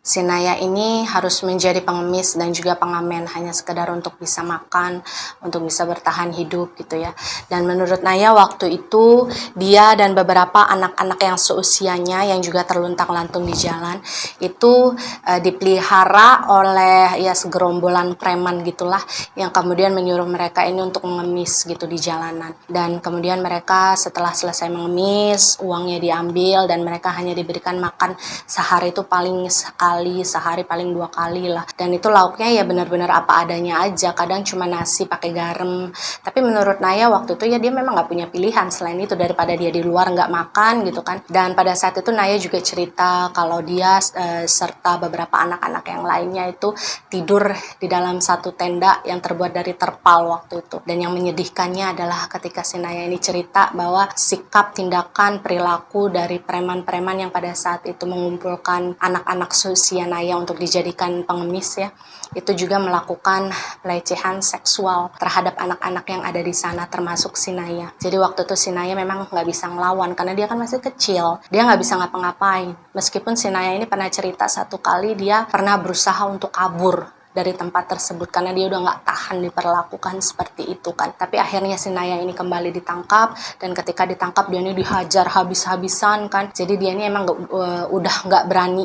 si Naya ini harus menjadi pengemis dan juga pengamen hanya sekedar untuk bisa makan, untuk bisa bertahan hidup gitu ya. Dan menurut Naya waktu itu dia dan beberapa anak-anak yang seusianya yang juga terluntang-lantung di jalan itu dipelihara oleh segerombolan preman gitulah, yang kemudian menyuruh mereka ini untuk mengemis gitu di jalanan. Dan kemudian mereka setelah selesai mengemis, uangnya diambil dan mereka hanya diberikan makan sehari itu paling sehari paling 2 kali lah, dan itu lauknya ya benar-benar apa adanya aja, kadang cuma nasi pakai garam. Tapi menurut Naya waktu itu ya dia memang nggak punya pilihan selain itu daripada dia di luar nggak makan gitu kan. Dan pada saat itu Naya juga cerita kalau dia serta beberapa anak-anak yang lainnya itu tidur di dalam satu tenda yang terbuat dari terpal waktu itu. Dan yang menyedihkannya adalah ketika si Naya ini cerita bahwa sikap, tindakan, perilaku dari preman-preman yang pada saat itu mengumpulkan anak-anak usia Naya untuk dijadikan pengemis ya, itu juga melakukan pelecehan seksual terhadap anak-anak yang ada di sana termasuk si Naya. Jadi waktu itu si Naya memang nggak bisa ngelawan karena dia kan masih kecil, dia nggak bisa ngapa-ngapain. Meskipun si Naya ini pernah cerita satu kali dia pernah berusaha untuk kabur dari tempat tersebut karena dia udah nggak tahan diperlakukan seperti itu kan. Tapi akhirnya si Naya ini kembali ditangkap, dan ketika ditangkap dia ini dihajar habis-habisan kan. Jadi dia ini emang udah nggak berani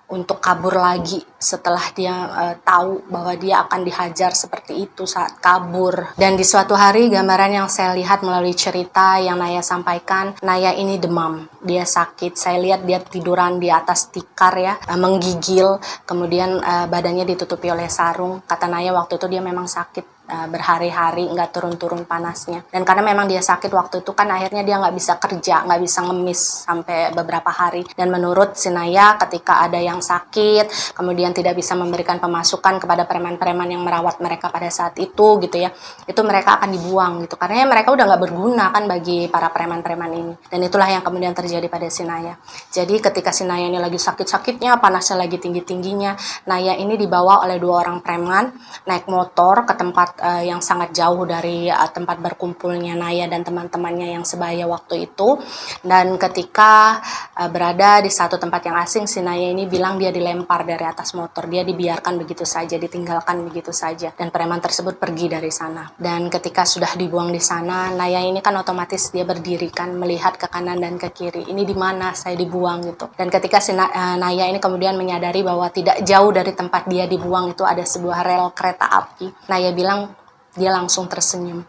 untuk kabur lagi setelah dia tahu bahwa dia akan dihajar seperti itu saat kabur. Dan di suatu hari gambaran yang saya lihat melalui cerita yang Naya sampaikan, Naya ini demam, dia sakit. Saya lihat dia tiduran di atas tikar ya, menggigil, kemudian badannya ditutupi oleh sarung. Kata Naya waktu itu dia memang sakit berhari-hari, nggak turun-turun panasnya. Dan karena memang dia sakit waktu itu kan akhirnya dia nggak bisa kerja, nggak bisa ngemis sampai beberapa hari. Dan menurut si Naya ketika ada yang sakit kemudian tidak bisa memberikan pemasukan kepada preman-preman yang merawat mereka pada saat itu gitu ya, itu mereka akan dibuang gitu karena mereka udah nggak berguna kan bagi para preman-preman ini. Dan itulah yang kemudian terjadi pada si Naya. Jadi ketika si Naya ini lagi sakit-sakitnya, panasnya lagi tinggi-tingginya, Naya ini dibawa oleh 2 orang preman naik motor ke tempat yang sangat jauh dari tempat berkumpulnya Naya dan teman-temannya yang sebaya waktu itu. Dan ketika berada di satu tempat yang asing, si Naya ini bilang dia dilempar dari atas motor, dia dibiarkan begitu saja, ditinggalkan begitu saja, dan preman tersebut pergi dari sana. Dan ketika sudah dibuang di sana, Naya ini kan otomatis dia berdiri kan, melihat ke kanan dan ke kiri, ini di mana saya dibuang gitu. Dan ketika si Naya ini kemudian menyadari bahwa tidak jauh dari tempat dia dibuang itu ada sebuah rel kereta api, Naya bilang dia langsung tersenyum.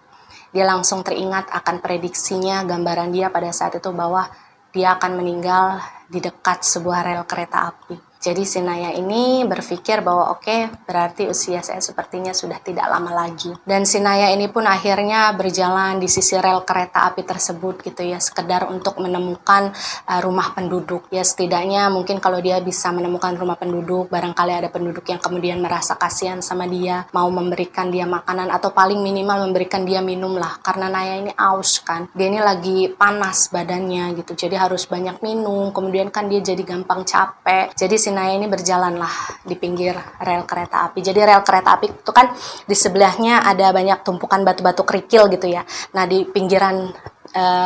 Dia langsung teringat akan prediksinya, gambaran dia pada saat itu bahwa dia akan meninggal di dekat sebuah rel kereta api. Jadi si Naya ini berpikir bahwa oke, berarti usia saya sepertinya sudah tidak lama lagi. Dan si Naya ini pun akhirnya berjalan di sisi rel kereta api tersebut gitu ya, sekedar untuk menemukan rumah penduduk. Ya setidaknya mungkin kalau dia bisa menemukan rumah penduduk, barangkali ada penduduk yang kemudian merasa kasihan sama dia, mau memberikan dia makanan atau paling minimal memberikan dia minum lah. Karena Naya ini aus kan, dia ini lagi panas badannya gitu, jadi harus banyak minum, kemudian kan dia jadi gampang capek. Jadi si Naya ini berjalanlah di pinggir rel kereta api. Jadi rel kereta api itu kan di sebelahnya ada banyak tumpukan batu-batu kerikil gitu ya. Nah, di pinggiran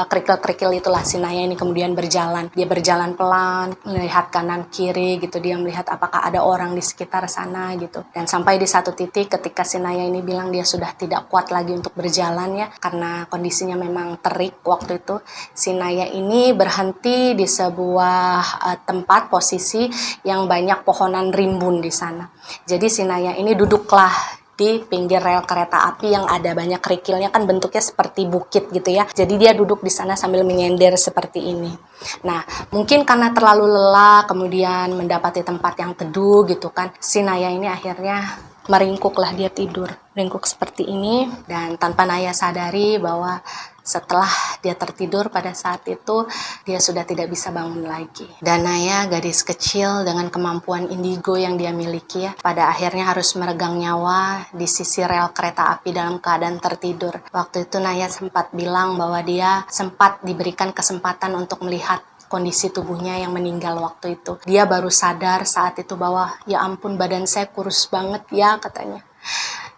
kerikil-kerikil itulah si Naya ini kemudian berjalan. Dia berjalan pelan, melihat kanan kiri gitu. Dia melihat apakah ada orang di sekitar sana gitu. Dan sampai di satu titik ketika si Naya ini bilang dia sudah tidak kuat lagi untuk berjalan ya, karena kondisinya memang terik waktu itu. Si Naya ini berhenti di sebuah tempat posisi yang banyak pohonan rimbun di sana. Jadi si Naya ini duduklah di pinggir rel kereta api yang ada banyak kerikilnya, kan bentuknya seperti bukit gitu ya. Jadi dia duduk di sana sambil menyender seperti ini. Nah, mungkin karena terlalu lelah kemudian mendapati tempat yang teduh gitu kan, si Naya ini akhirnya meringkuklah, dia tidur ringkuk seperti ini. Dan tanpa Naya sadari bahwa setelah dia tertidur pada saat itu, dia sudah tidak bisa bangun lagi. Dan Naya, gadis kecil dengan kemampuan indigo yang dia miliki ya, pada akhirnya harus meregang nyawa di sisi rel kereta api dalam keadaan tertidur. Waktu itu Naya sempat bilang bahwa dia sempat diberikan kesempatan untuk melihat kondisi tubuhnya yang meninggal waktu itu. Dia baru sadar saat itu bahwa ya ampun, badan saya kurus banget ya, katanya.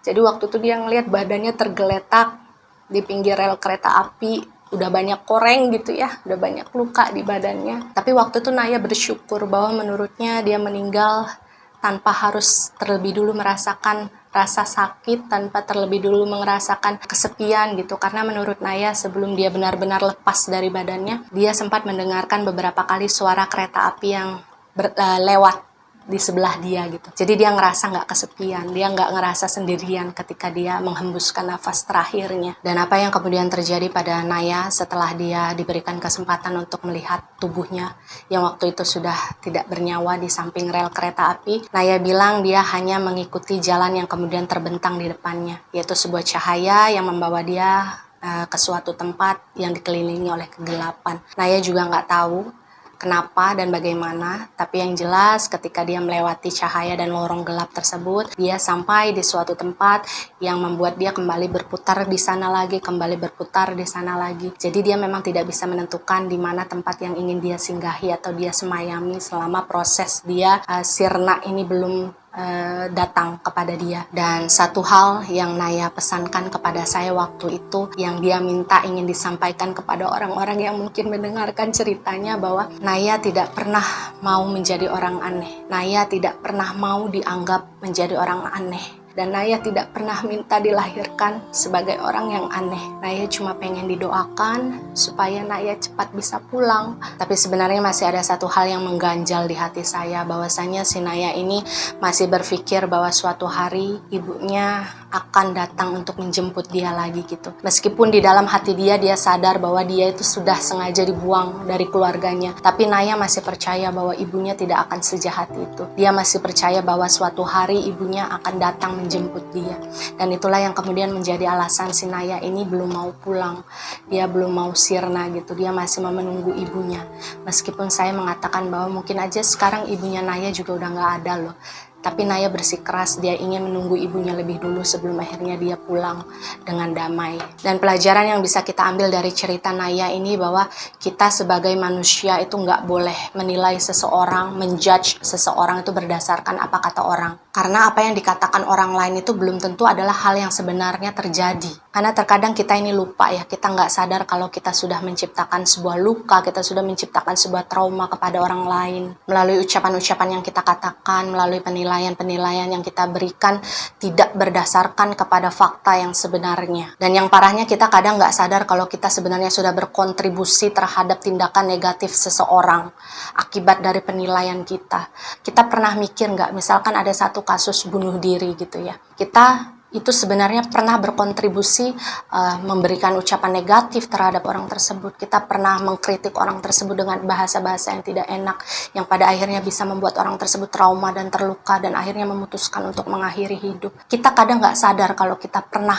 Jadi waktu itu dia ngelihat badannya tergeletak di pinggir rel kereta api, udah banyak koreng gitu ya, udah banyak luka di badannya. Tapi waktu itu Naya bersyukur bahwa menurutnya dia meninggal tanpa harus terlebih dulu merasakan rasa sakit, tanpa terlebih dulu merasakan kesepian gitu. Karena menurut Naya sebelum dia benar-benar lepas dari badannya, dia sempat mendengarkan beberapa kali suara kereta api yang lewat di sebelah dia gitu. Jadi dia ngerasa nggak kesepian, dia nggak ngerasa sendirian ketika dia menghembuskan nafas terakhirnya. Dan apa yang kemudian terjadi pada Naya setelah dia diberikan kesempatan untuk melihat tubuhnya yang waktu itu sudah tidak bernyawa di samping rel kereta api, Naya bilang dia hanya mengikuti jalan yang kemudian terbentang di depannya, yaitu sebuah cahaya yang membawa dia ke suatu tempat yang dikelilingi oleh kegelapan. Naya juga nggak tahu kenapa dan bagaimana, tapi yang jelas ketika dia melewati cahaya dan lorong gelap tersebut, dia sampai di suatu tempat yang membuat dia kembali berputar di sana lagi, kembali berputar di sana lagi. Jadi dia memang tidak bisa menentukan di mana tempat yang ingin dia singgahi atau dia semayami selama proses dia sirna ini belum datang kepada dia. Dan satu hal yang Naya pesankan kepada saya waktu itu, yang dia minta ingin disampaikan kepada orang-orang yang mungkin mendengarkan ceritanya, bahwa Naya tidak pernah mau menjadi orang aneh. Naya tidak pernah mau dianggap menjadi orang aneh. Dan Naya tidak pernah minta dilahirkan sebagai orang yang aneh. Naya cuma pengen didoakan supaya Naya cepat bisa pulang. Tapi sebenarnya masih ada satu hal yang mengganjal di hati saya, bahwasanya si Naya ini masih berpikir bahwa suatu hari ibunya akan datang untuk menjemput dia lagi gitu. Meskipun di dalam hati dia sadar bahwa dia itu sudah sengaja dibuang dari keluarganya, tapi Naya masih percaya bahwa ibunya tidak akan sejahat itu. Dia masih percaya bahwa suatu hari ibunya akan datang menjemput dia. Dan itulah yang kemudian menjadi alasan si Naya ini belum mau pulang. Dia belum mau sirna gitu. Dia masih mau menunggu ibunya. Meskipun saya mengatakan bahwa mungkin aja sekarang ibunya Naya juga udah gak ada loh. Tapi Naya bersikeras dia ingin menunggu ibunya lebih dulu sebelum akhirnya dia pulang dengan damai. Dan pelajaran yang bisa kita ambil dari cerita Naya ini, bahwa kita sebagai manusia itu nggak boleh menilai seseorang, menjudge seseorang itu berdasarkan apa kata orang. Karena apa yang dikatakan orang lain itu belum tentu adalah hal yang sebenarnya terjadi. Karena terkadang kita ini lupa ya, kita nggak sadar kalau kita sudah menciptakan sebuah luka, kita sudah menciptakan sebuah trauma kepada orang lain. Melalui ucapan-ucapan yang kita katakan, melalui penilaian yang kita berikan tidak berdasarkan kepada fakta yang sebenarnya. Dan yang parahnya kita kadang nggak sadar kalau kita sebenarnya sudah berkontribusi terhadap tindakan negatif seseorang akibat dari penilaian kita. Kita pernah mikir nggak, misalkan ada satu kasus bunuh diri gitu ya, kita itu sebenarnya pernah berkontribusi memberikan ucapan negatif terhadap orang tersebut. Kita pernah mengkritik orang tersebut dengan bahasa-bahasa yang tidak enak, yang pada akhirnya bisa membuat orang tersebut trauma dan terluka, dan akhirnya memutuskan untuk mengakhiri hidup. Kita kadang nggak sadar kalau kita pernah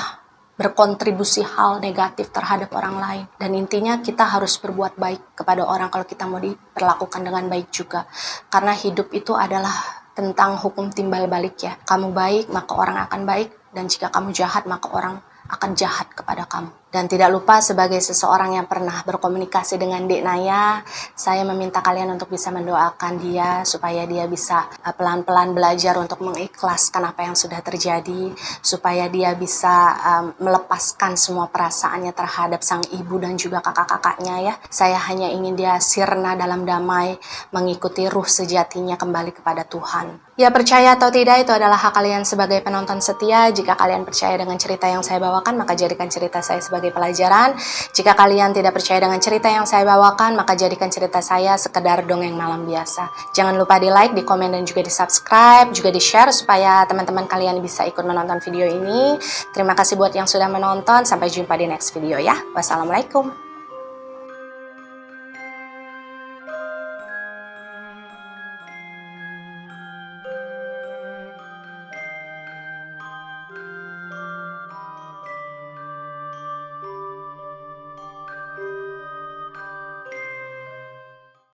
berkontribusi hal negatif terhadap orang lain. Dan intinya kita harus berbuat baik kepada orang kalau kita mau diperlakukan dengan baik juga. Karena hidup itu adalah tentang hukum timbal balik ya. Kamu baik, maka orang akan baik. Dan jika kamu jahat, maka orang akan jahat kepada kamu. Dan tidak lupa sebagai seseorang yang pernah berkomunikasi dengan Dek Naya, saya meminta kalian untuk bisa mendoakan dia supaya dia bisa pelan-pelan belajar untuk mengikhlaskan apa yang sudah terjadi, supaya dia bisa melepaskan semua perasaannya terhadap sang ibu dan juga kakak-kakaknya ya. Saya hanya ingin dia sirna dalam damai, mengikuti ruh sejatinya kembali kepada Tuhan. Ya, percaya atau tidak itu adalah hak kalian sebagai penonton setia. Jika kalian percaya dengan cerita yang saya bawakan, maka jadikan cerita saya sebagai pelajaran. Jika kalian tidak percaya dengan cerita yang saya bawakan, maka jadikan cerita saya sekedar dongeng malam biasa. Jangan lupa di like, di komen, dan juga di subscribe, juga di share supaya teman-teman kalian bisa ikut menonton video ini. Terima kasih buat yang sudah menonton. Sampai jumpa di next video ya. Wassalamualaikum.